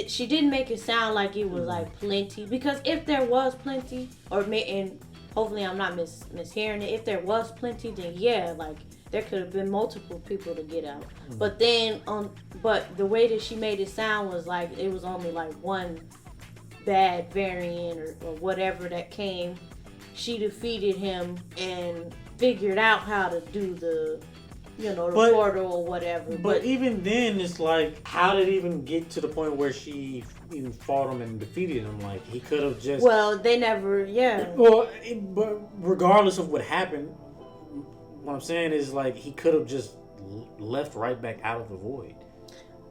She didn't make it sound like it was like plenty, because if there was plenty, and hopefully I'm not mishearing it, if there was plenty, then yeah, like there could have been multiple people to get out. But then but the way that she made it sound was like it was only like one bad variant or whatever that came. She defeated him and figured out how to do the portal or whatever. But even then, it's like, how did it even get to the point where she even fought him and defeated him? Like, he could have just... Well, they never, but regardless of what happened, what I'm saying is, like, he could have just left right back out of the void.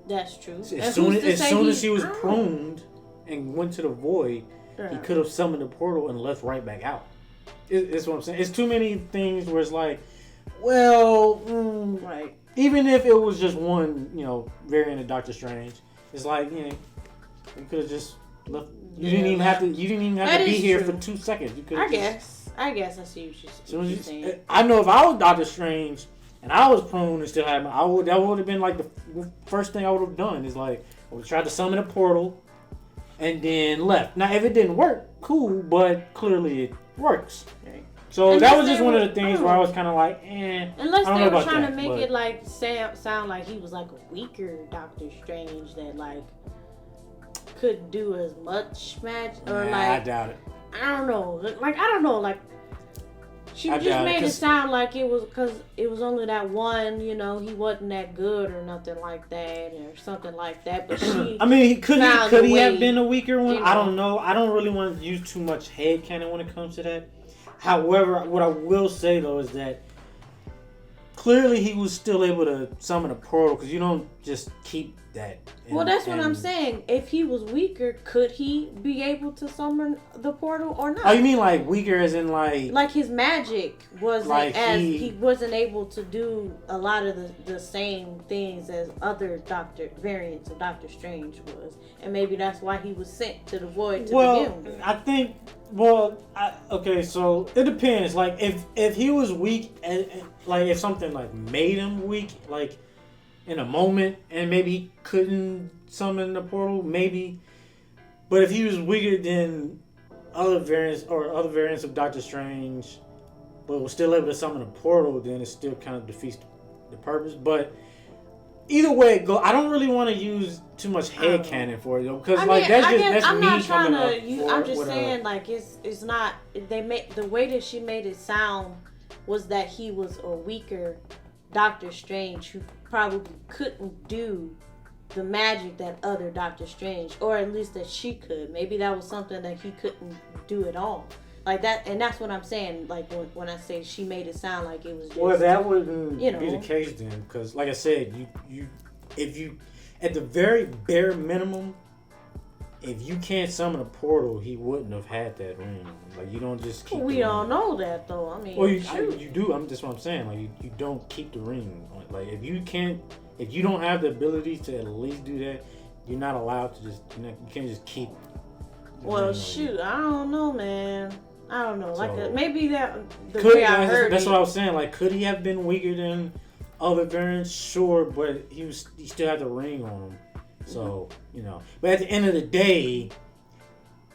That's true. As soon as she was pruned and went to the void, he could have summoned the portal and left right back out. It's what I'm saying. It's too many things where it's like, well, right. Even if it was just one, variant of Doctor Strange, it's like, you could have just left. You didn't even have to be here for 2 seconds. You could. I guess I see what you're saying. I know if I was Doctor Strange, and I was prone to still have that would have been like the first thing I would have done is like I would try to summon a portal and then left. Now if it didn't work, cool, but clearly it works. Right. So that was just one of the things where I was kind of like, unless they were trying to make it like sound like he was like a weaker Doctor Strange that like couldn't do as much magic or like I doubt it. I don't know. Like she just made it sound like it was because it was only that one. You know, he wasn't that good or nothing like that or something like that. But she, I mean, could he have been a weaker one? You know? I don't know. I don't really want to use too much headcanon when it comes to that. However, what I will say though is that clearly he was still able to summon a portal because you don't just keep that. Well, that's what I'm saying. If he was weaker, could he be able to summon the portal or not? Oh, you mean like weaker as in like his magic wasn't like he wasn't able to do a lot of the same things as other variants of Doctor Strange was, and maybe that's why he was sent to the void to begin with. I think. Okay, so it depends. Like if he was weak, like if something like made him weak, like in a moment, and maybe he couldn't summon the portal, maybe. But if he was weaker than other variants of Doctor Strange, but was still able to summon a portal, then it still kind of defeats the purpose. But either way it goes, I don't really want to use too much headcanon for it though, because that's I'm me not trying coming to. I'm just saying like it's not. The way that she made it sound was that he was a weaker Doctor Strange who probably couldn't do the magic that other Doctor Strange, or at least that she could. Maybe that was something that he couldn't do at all. Like that, and that's what I'm saying. Like when I say she made it sound like it was just. Well, that wouldn't be the case then, because like I said, if you at the very bare minimum, if you can't summon a portal, he wouldn't have had that ring. Like you don't just keep. We don't know that though. I mean, well, you do. That's what I'm saying. Like you don't keep the ring. Like if you don't have the ability to at least do that, you're not allowed to just. You can't just keep. Well, shoot, I don't know, man. I don't know. Like maybe that the way I heard. That's what I was saying. Like, could he have been weaker than other variants? Sure, but he still had the ring on him. So but at the end of the day,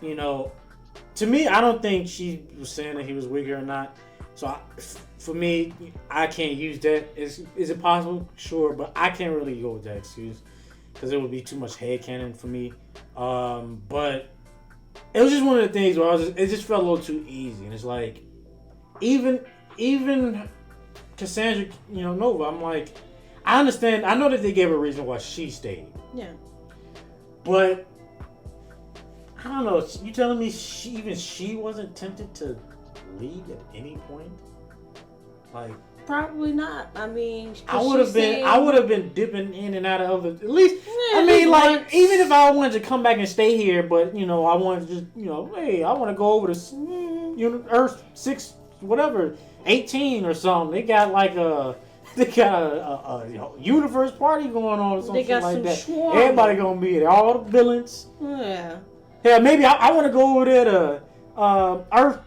to me, I don't think she was saying that he was weaker or not. So for me, I can't use that. Is it possible? Sure, but I can't really go with that excuse because it would be too much headcanon for me. But it was just one of the things where it just felt a little too easy, and it's like, even Cassandra, Nova. I'm like, I understand. I know that they gave a reason why she stayed. Yeah. But I don't know. You telling me she wasn't tempted to leave at any point? Like probably not. I mean, I would have been dipping in and out of other. At least I mean, like once. Even if I wanted to come back and stay here, but I wanted to just hey, I want to go over to Earth 6 whatever 18 or something. They got like a universe party going on or something like that. Shawarma. Everybody gonna be there. All the villains. Yeah. Yeah, maybe I want to go over there to Earth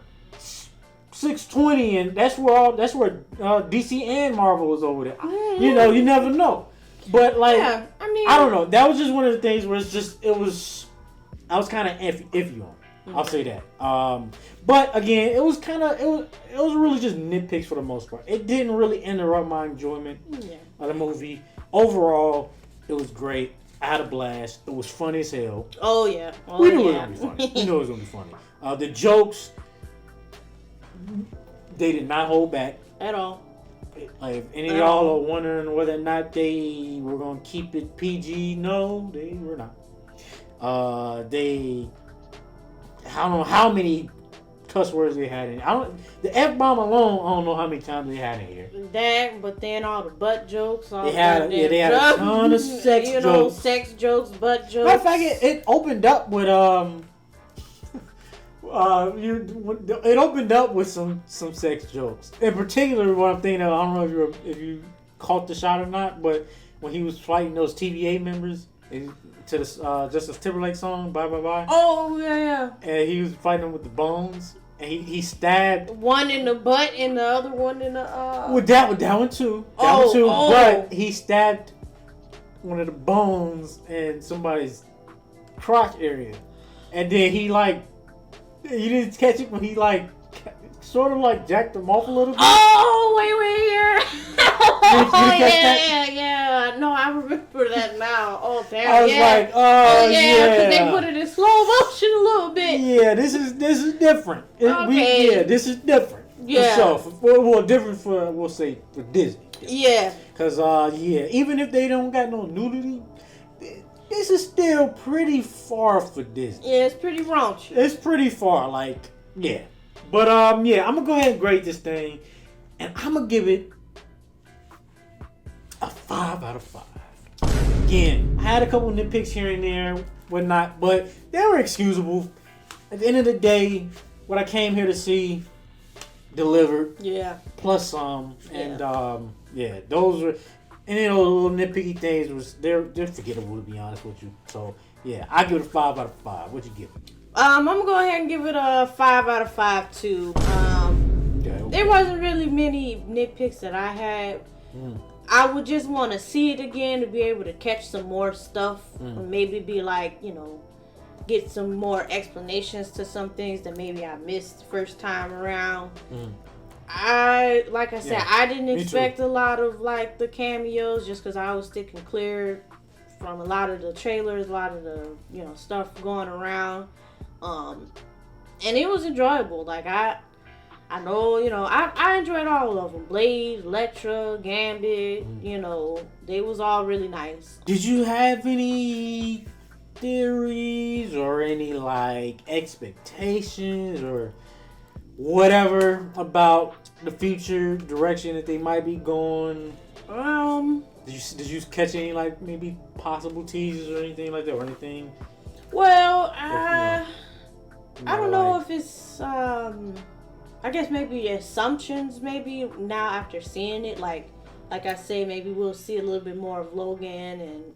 620, and that's where DC and Marvel was over there. Mm-hmm. You never know. But like, yeah, I don't know. That was just one of the things where I was kind of iffy on. I'll say that. But again, it was really just nitpicks for the most part. It didn't really interrupt my enjoyment of the movie. Overall, it was great. I had a blast. It was funny as hell. Oh yeah. We knew it was gonna be funny. We knew it was gonna be funny. The jokes, they did not hold back at all. Like if any of y'all are wondering whether or not they were gonna keep it PG, no, they were not. I don't know how many cuss words they had in it. The F-bomb alone, I don't know how many times they had in here. That, but then all the butt jokes. They had a ton of sex jokes. Sex jokes, butt jokes. Matter of fact, it opened up with it opened up with some sex jokes. In particular, what I'm thinking of, I don't know if you caught the shot or not, but when he was fighting those TVA members to the Justice Timberlake song, Bye Bye Bye. Oh, yeah. And he was fighting them with the bones. and he stabbed one in the butt and the other one in the. Well, that one too. But he stabbed one of the bones in somebody's crotch area, and then he like, you didn't catch it when he like, sort of like jacked him off a little bit. Oh wait, yeah. No, I remember that now. Oh damn. I was like, oh yeah, because they put it in slow motion a little bit. Yeah, this is different. Okay. This is different. Yeah. For sure. Well, different for, we'll say, for Disney. Yeah. Because even if they don't got no nudity, this is still pretty far for Disney. Yeah, it's pretty raunchy. It's pretty far, like, yeah. But I'm gonna go ahead and grade this thing, and I'm gonna give it a 5 out of 5. Again, I had a couple nitpicks here and there, whatnot, but they were excusable. At the end of the day, what I came here to see delivered. Yeah. Plus some, and those were, and little nitpicky things they're forgettable, to be honest with you. So yeah, I give it a 5 out of 5. What'd you give it? I'm gonna go ahead and give it a 5 out of 5 too. Okay. There wasn't really many nitpicks that I had. I would just want to see it again to be able to catch some more stuff, or maybe be like, get some more explanations to some things that maybe I missed first time around. I didn't expect a lot of like the cameos just because I was sticking clear from a lot of the trailers, a lot of the stuff going around, and it was enjoyable. Like I know, I enjoyed all of them. Blade, Elektra, Gambit, they was all really nice. Did you have any theories or any like expectations or whatever about the future direction that they might be going? Did you catch any like maybe possible teasers or anything like that, or anything? Well, I don't know if it's I guess maybe assumptions. Maybe now after seeing it, like I say, maybe we'll see a little bit more of Logan and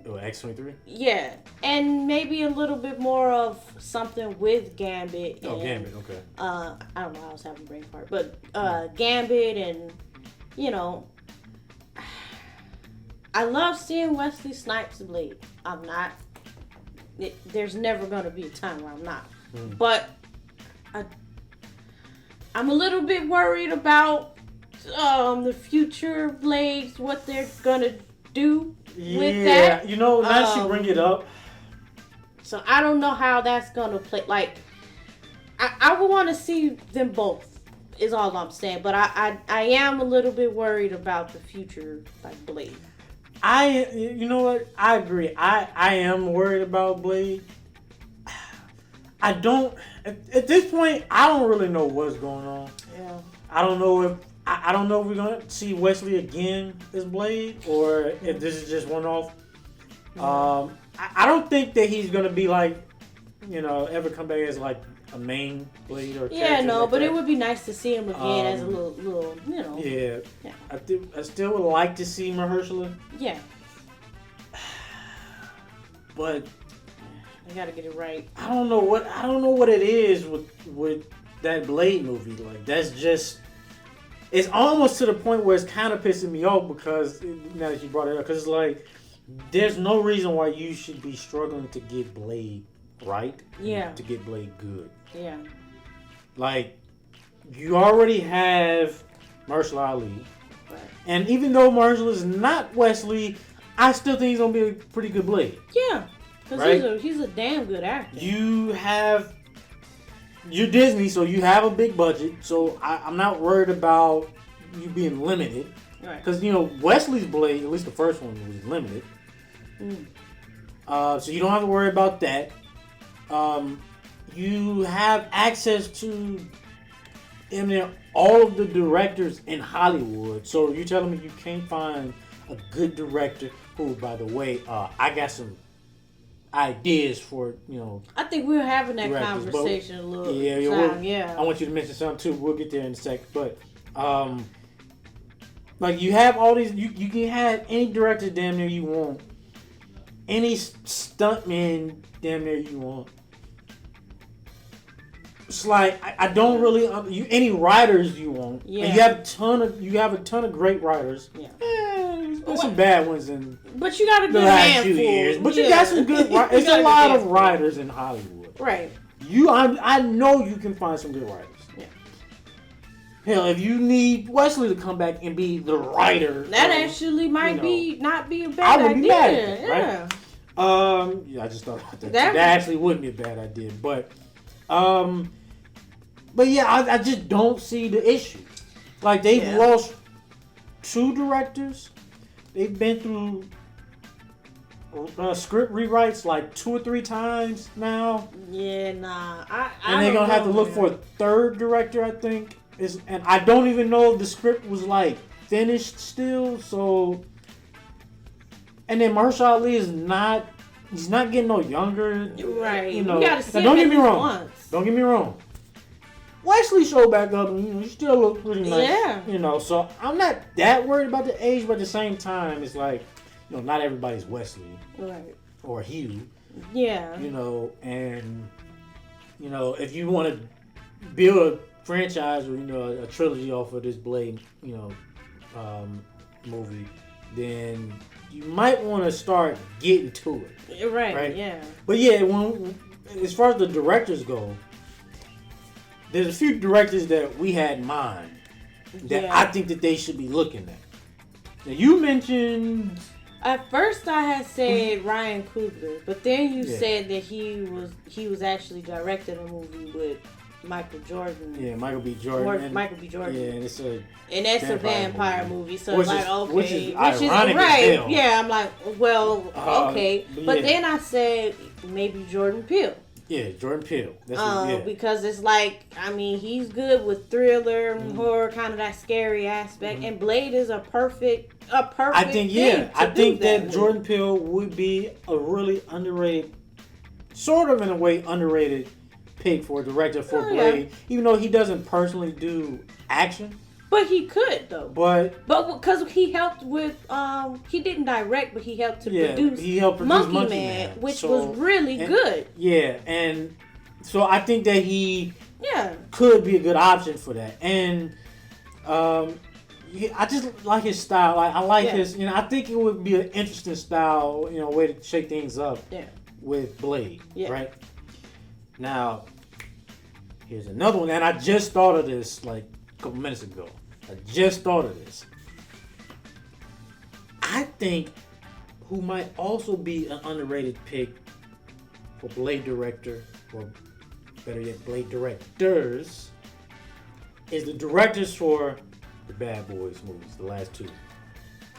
X-23? Yeah, and maybe a little bit more of something with Gambit. Oh, Gambit, okay. I don't know, I was having a brain fart, but Gambit and I love seeing Wesley Snipes' Blade. There's never gonna be a time where I'm not, but I'm a little bit worried about the future Blades, what they're gonna do with that. Now that you bring it up, so I don't know how that's gonna play. Like, I would want to see them both. Is all I'm saying. But I am a little bit worried about the future, like Blade. You know what? I agree. I am worried about Blade. I don't. At this point, I don't really know what's going on. Yeah. I don't know if we're gonna see Wesley again as Blade, or if this is just one off. I don't think that he's gonna be like, ever come back as like a main Blade or but that. It would be nice to see him again as a little. Yeah. I still would like to see Mahershala. Yeah. But I gotta get it right. I don't know what it is with that Blade movie. Like, that's just. It's almost to the point where it's kind of pissing me off, because now that you brought it up, because it's like, there's no reason why you should be struggling to get Blade right. Yeah. To get Blade good. Yeah. Like, you already have Mahershala Ali. Right. And even though Mahershala is not Wesley, I still think he's going to be a pretty good Blade. Yeah. Because he's a damn good actor. You're Disney, so you have a big budget. So I'm not worried about you being limited. Right. Because, Wesley's Blade, at least the first one, was limited. So you don't have to worry about that. You have access to all of the directors in Hollywood. So you're telling me you can't find a good director who, by the way, I got some ideas for, I think we were having that directors, conversation a little time. Yeah. I want you to mention something too. We'll get there in a sec. But like, you have all these, you can have any director damn near you want, any stuntman damn near you want. it's like I don't really any writers you want. Yeah. And you have a ton of great writers. Yeah. There's some bad ones in but you got a the good last handful. few years. But you got some good. It's a lot of writers in Hollywood. Right. I know you can find some good writers. Yeah. Hell, if you need Wesley to come back and be the writer, that actually might not be a bad idea. I would be mad at that, yeah. right? Yeah, I just thought about that. That actually wouldn't be a bad idea, but yeah, I just don't see the issue. Like they've lost 2 directors. They've been through script rewrites like 2 or 3 times now. Yeah, nah. And they're gonna have to look for a 3rd director, I think. And I don't even know if the script was like finished still. So, and then Mahershala Ali is not. He's not getting no younger. Right. You know. You gotta see don't get me wrong. Once. Don't get me wrong. Wesley showed back up, and he still looks pretty nice. Yeah. So I'm not that worried about the age, but at the same time, it's like, not everybody's Wesley, right, or Hugh. Yeah. And if you want to build a franchise or a trilogy off of this Blade, movie, then you might want to start getting to it. Right. Yeah. But yeah, as far as the directors go. There's a few directors that we had in mind that I think that they should be looking at. Now you mentioned. At first, I had said Ryan Coogler, but then you said that he was actually directing a movie with Michael Jordan. Yeah, Michael B. Jordan. Michael B. Jordan. Yeah, and that's a vampire movie. So which like, is, okay, which is ironic right. as hell. Yeah, I'm like, well, okay, but yeah. then I said maybe Jordan Peele. Yeah, Jordan Peele. Because it's like, I mean, he's good with thriller, horror, kind of that scary aspect, and Blade is a perfect. I think that Jordan Peele would be a really underrated, sort of in a way underrated pick for a director for Blade, even though he doesn't personally do action. But he could though. But because he helped with he didn't direct, but he helped to produce. He helped produce Monkey Man, which was really good. Yeah, and so I think that he could be a good option for that. And I just like his style. I like his. I think it would be an interesting style. Way to shake things up. Yeah. With Blade. Yeah. Right. Now, here's another one, and I just thought of this like a couple minutes ago. I just thought of this. I think who might also be an underrated pick for Blade director, or better yet, Blade directors, is the directors for the Bad Boys movies, the last 2.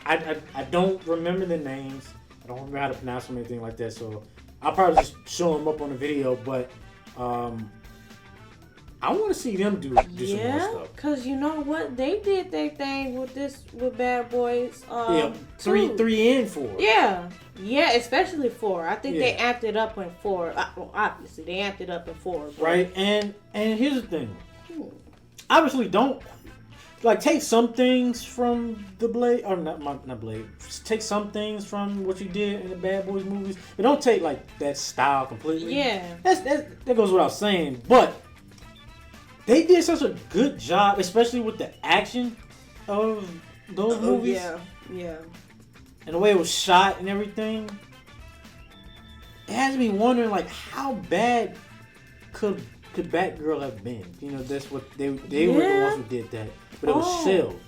I don't remember the names. I don't remember how to pronounce them or anything like that, so I'll probably just show them up on the video, but I want to see them do some more stuff. Yeah, because you know what? They did their thing with Bad Boys. 3 and 4. Yeah. Yeah, especially 4. I think they amped it up in 4. Well, obviously, they amped it up in 4. But... Right, and here's the thing. Obviously, don't... take some things from the Blade... Or not Blade. Take some things from what you did in the Bad Boys movies. But don't take, that style completely. Yeah. That goes without saying. But... they did such a good job, especially with the action of those movies. Yeah. And the way it was shot and everything. It has me wondering, how bad could Batgirl have been? That's what they were the ones who did that. But it was shelved.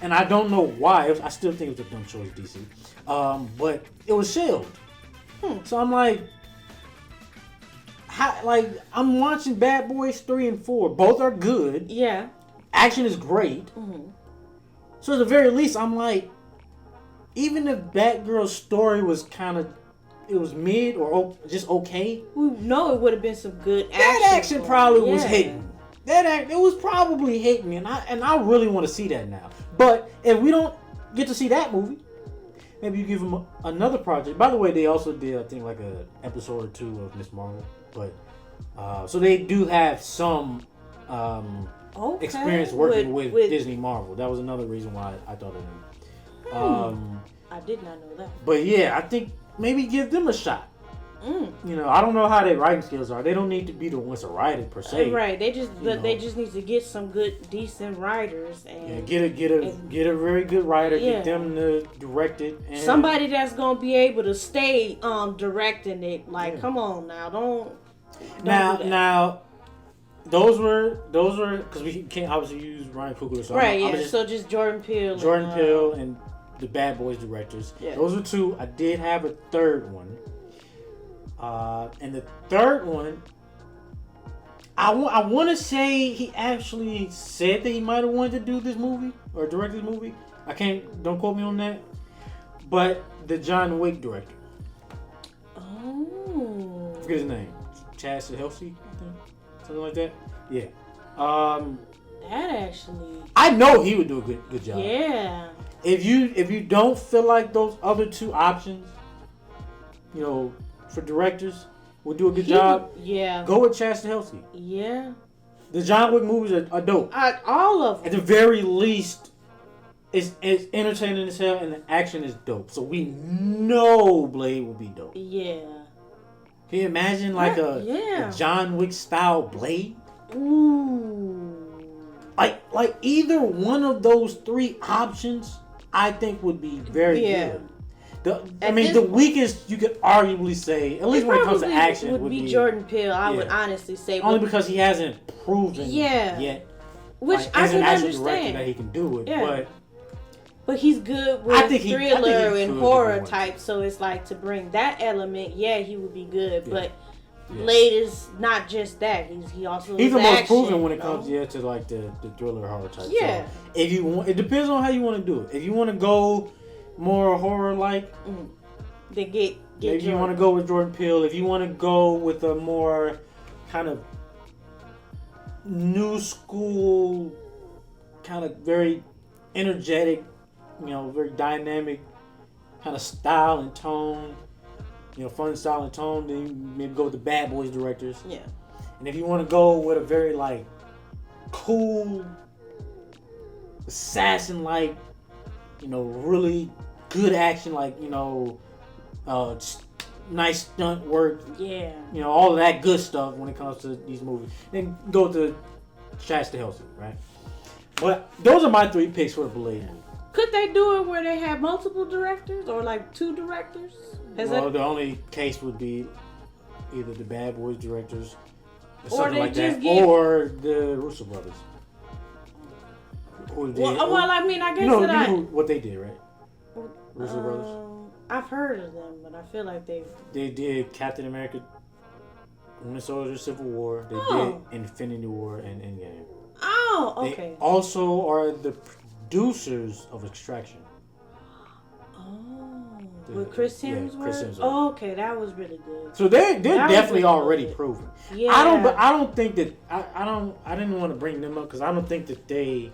And I don't know why. I still think it was a dumb choice, DC. But it was shelved. So I'm like... I'm watching Bad Boys 3 and 4. Both are good. Yeah. Action is great. Mm-hmm. So at the very least, I'm like, even if Batgirl's story was it was mid or just okay. We know it would have been some good action. That action probably was hitting. It was probably hitting, and I really want to see that now. But if we don't get to see that movie, maybe you give them another project. By the way, they also did, I think, an episode or 2 of Miss Marvel. But so they do have some experience working with Disney Marvel. That was another reason why I thought of them. I did not know that. But yeah, I think maybe give them a shot You know, I don't know how their writing skills are. They don't need to be the ones to write it per se. Right. They just need to get some good, decent writers and get a very good writer. Get them to direct it. And somebody that's gonna be able to stay directing it. Like, come on now, don't now. Those were because we can't obviously use Ryan Coogler. So so just Jordan Peele. Peele and the Bad Boys directors. Yeah. Those were two. I did have a third one. And the third one, I want to say he actually said that he might have wanted to do this movie or direct this movie. Don't quote me on that. But the John Wick director. Oh. I forget his name. Chad Stahelski, I think. Something like that. Yeah. That actually. I know he would do a good job. Yeah. If you don't feel like those other two options, you know, for directors will do a good job. Yeah. Go with Chad Stahelski. Yeah. The John Wick movies are dope. All of them. At the very least, it's entertaining as hell and the action is dope. So we know Blade will be dope. Yeah. Can you imagine like a John Wick style Blade? Ooh. Like either one of those three options, I think would be very good. The weakest you could arguably say, at least when it comes to action, would be Jordan Peele. I would honestly say only because he hasn't proven yet, which I can understand that he can do it. But he's good with thriller and horror type, so it's like to bring that element. Yeah, he would be good, but Blade is not just that. He's also the most proven when it comes to like the thriller horror type. Yeah, so if you want, it depends on how you want to do it. If you want to go more horror like, then get if you want to go with Jordan Peele. If you want to go with a more kind of new school, kind of very energetic, you know, very dynamic kind of style and tone, you know, fun style and tone, then you maybe go with the Bad Boys directors. Yeah. And if you want to go with a very like cool assassin like, you know, really good action, like, you know, nice stunt work. Yeah. You know, all of that good stuff when it comes to these movies. Then go to Chad Stahelski, right? But those are my three picks for Blade. Could they do it where they have multiple directors or like two directors? The only case would be either the Bad Boys directors or something like that, or the Russo brothers. Well, I mean, I guess you know what they did, right? Russo brothers. I've heard of them, but I feel like they did Captain America, Winter Soldier, Civil War. They did Infinity War and Endgame. Oh, okay. They also are the producers of Extraction. With Chris Hemsworth? Yeah, Chris Hemsworth. Oh, okay, that was really good. So they're definitely already proven. Yeah. I don't think that I didn't want to bring them up because I don't think that they.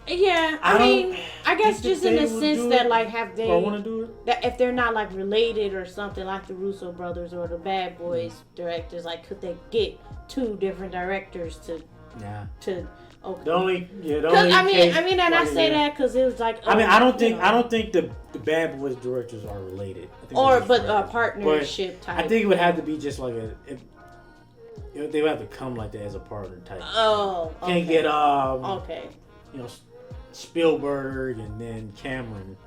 Yeah, I mean, I guess just in the sense that like have they want to do it? That if they're not like related or something like the Russo brothers or the Bad Boys directors, like could they get two different directors to? Yeah. Okay. The only I mean, and I say that because it was like. I don't think the Bad Boys directors are related. But a partnership type. I think it would have to be just like they would have to come like that as a partner type. Oh. Okay. Can't get Okay. You know, Spielberg and then Cameron.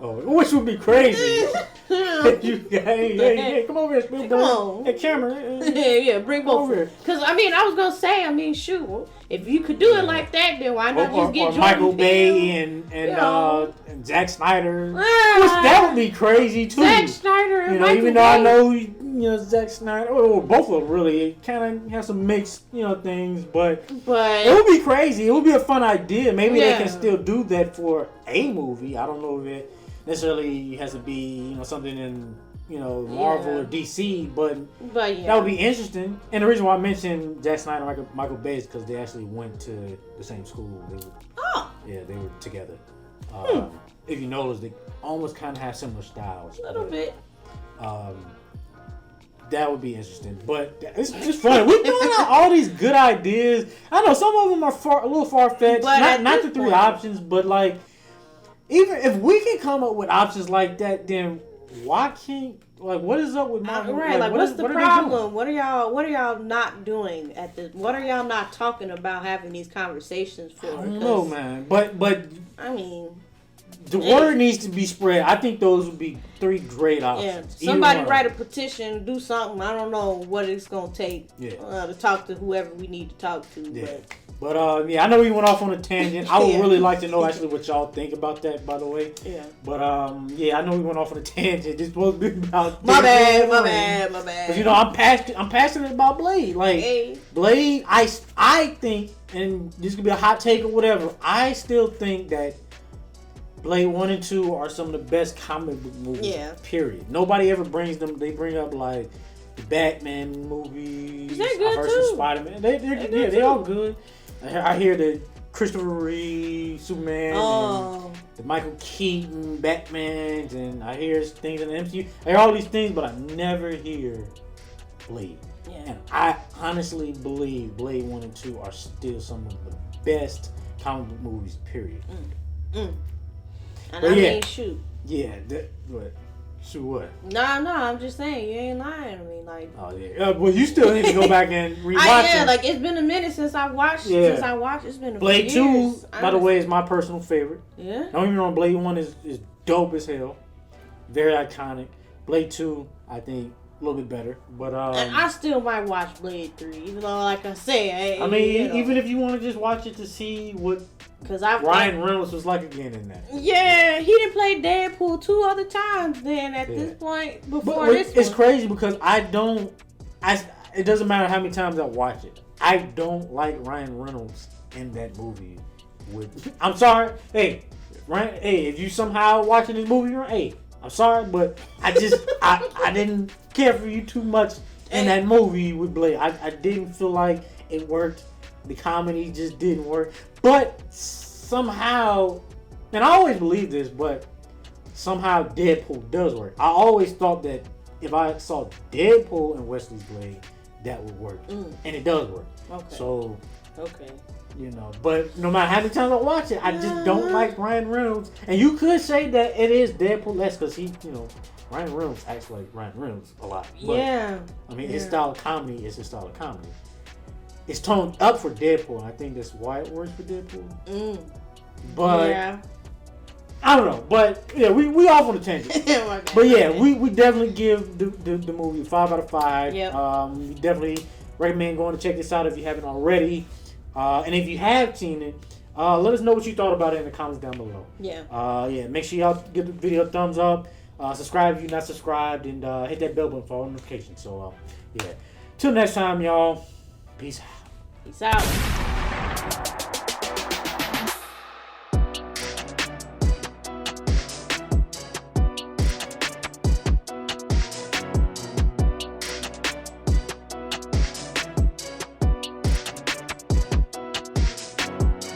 Which would be crazy. hey, come over here, Spielberg. Come on. Hey, Cameron. Yeah, bring both. Because I was gonna say, shoot, if you could do it like that, then why not just get Jordan Michael Bay and Zack Snyder? Which that would be crazy too. Zack Snyder and Michael even though I know Zack Snyder, both of them really kind of have some mixed things, but it would be crazy. It would be a fun idea. Maybe they can still do that for a movie. I don't know if it necessarily has to be something in Marvel or DC, but that would be interesting. And the reason why I mentioned Zack Snyder and Michael Bay is because they actually went to the same school. They were together. If you notice, they almost kind of have similar styles. A little bit. That would be interesting, but it's just funny. We're doing all these good ideas. I know some of them are a little far fetched. Not the three options, but like even if we can come up with options like that, then why can't Like, what is up with Marvel? Right, like what's the problem? What are y'all not doing at this? What are y'all not talking about having these conversations for? I don't know, man. But I mean, the word needs to be spread. I think those would be 3 great options. Yeah, somebody write a petition, do something. I don't know what it's gonna take to talk to whoever we need to talk to. Yeah. But I know we went off on a tangent. I would really like to know actually what y'all think about that, by the way. Yeah. But I know we went off on a tangent. This was about my bad. Because I'm passionate about Blade. Like Blade, I think, and this could be a hot take or whatever. I still think that Blade 1 and 2 are some of the best comic book movies. Yeah. Period. Nobody ever brings them. They bring up like the Batman movies. They're good versus Spider-Man. They're all good. I hear the Christopher Reeve Superman, and the Michael Keaton Batmans, and I hear things in the MCU. I hear all these things, but I never hear Blade. Yeah. And I honestly believe Blade 1 and 2 are still some of the best comic book movies, period. And but I mean, shoot. Yeah, what? Shoot what? No, I'm just saying, you ain't lying to me. Like, oh yeah, well you still need to go back and rewatch it. Like it's been a minute since I watched. Yeah. It's been a Blade few years. 2, by the way, is my personal favorite. Yeah. Don't get me wrong, Blade 1 is dope as hell, very iconic. Blade 2, I think, a little bit better, but and I still might watch Blade 3, even though, like I said, even if you want to just watch it to see what. Because Ryan Reynolds was like again in that. Yeah, he didn't play Deadpool 2 other times then at this point before this one. It's crazy because it doesn't matter how many times I watch it. I don't like Ryan Reynolds in that movie. I'm sorry. Hey, Ryan, if you somehow watching this movie, hey, I'm sorry, but I just I didn't care for you too much in that movie with Blade. I didn't feel like it worked. The comedy just didn't work. But somehow, and I always believe this, but somehow Deadpool does work. I always thought that if I saw Deadpool and Wesley's Blade, that would work. And it does work. Okay. So, but no matter how many times I watch it, I just don't like Ryan Reynolds. And you could say that it is Deadpool-esque because he, Ryan Reynolds acts like Ryan Reynolds a lot. But, I mean, his style of comedy is his style of comedy. It's toned up for Deadpool. I think that's why it works for Deadpool. But I don't know. But yeah, we off on a tangent. But yeah, we definitely give the movie 5 out of 5. Yep. We definitely recommend going to check this out if you haven't already. And if you have seen it, let us know what you thought about it in the comments down below. Yeah. Make sure y'all give the video a thumbs up. Subscribe if you're not subscribed, and hit that bell button for all notifications. So Till next time, y'all. Peace out. Peace out.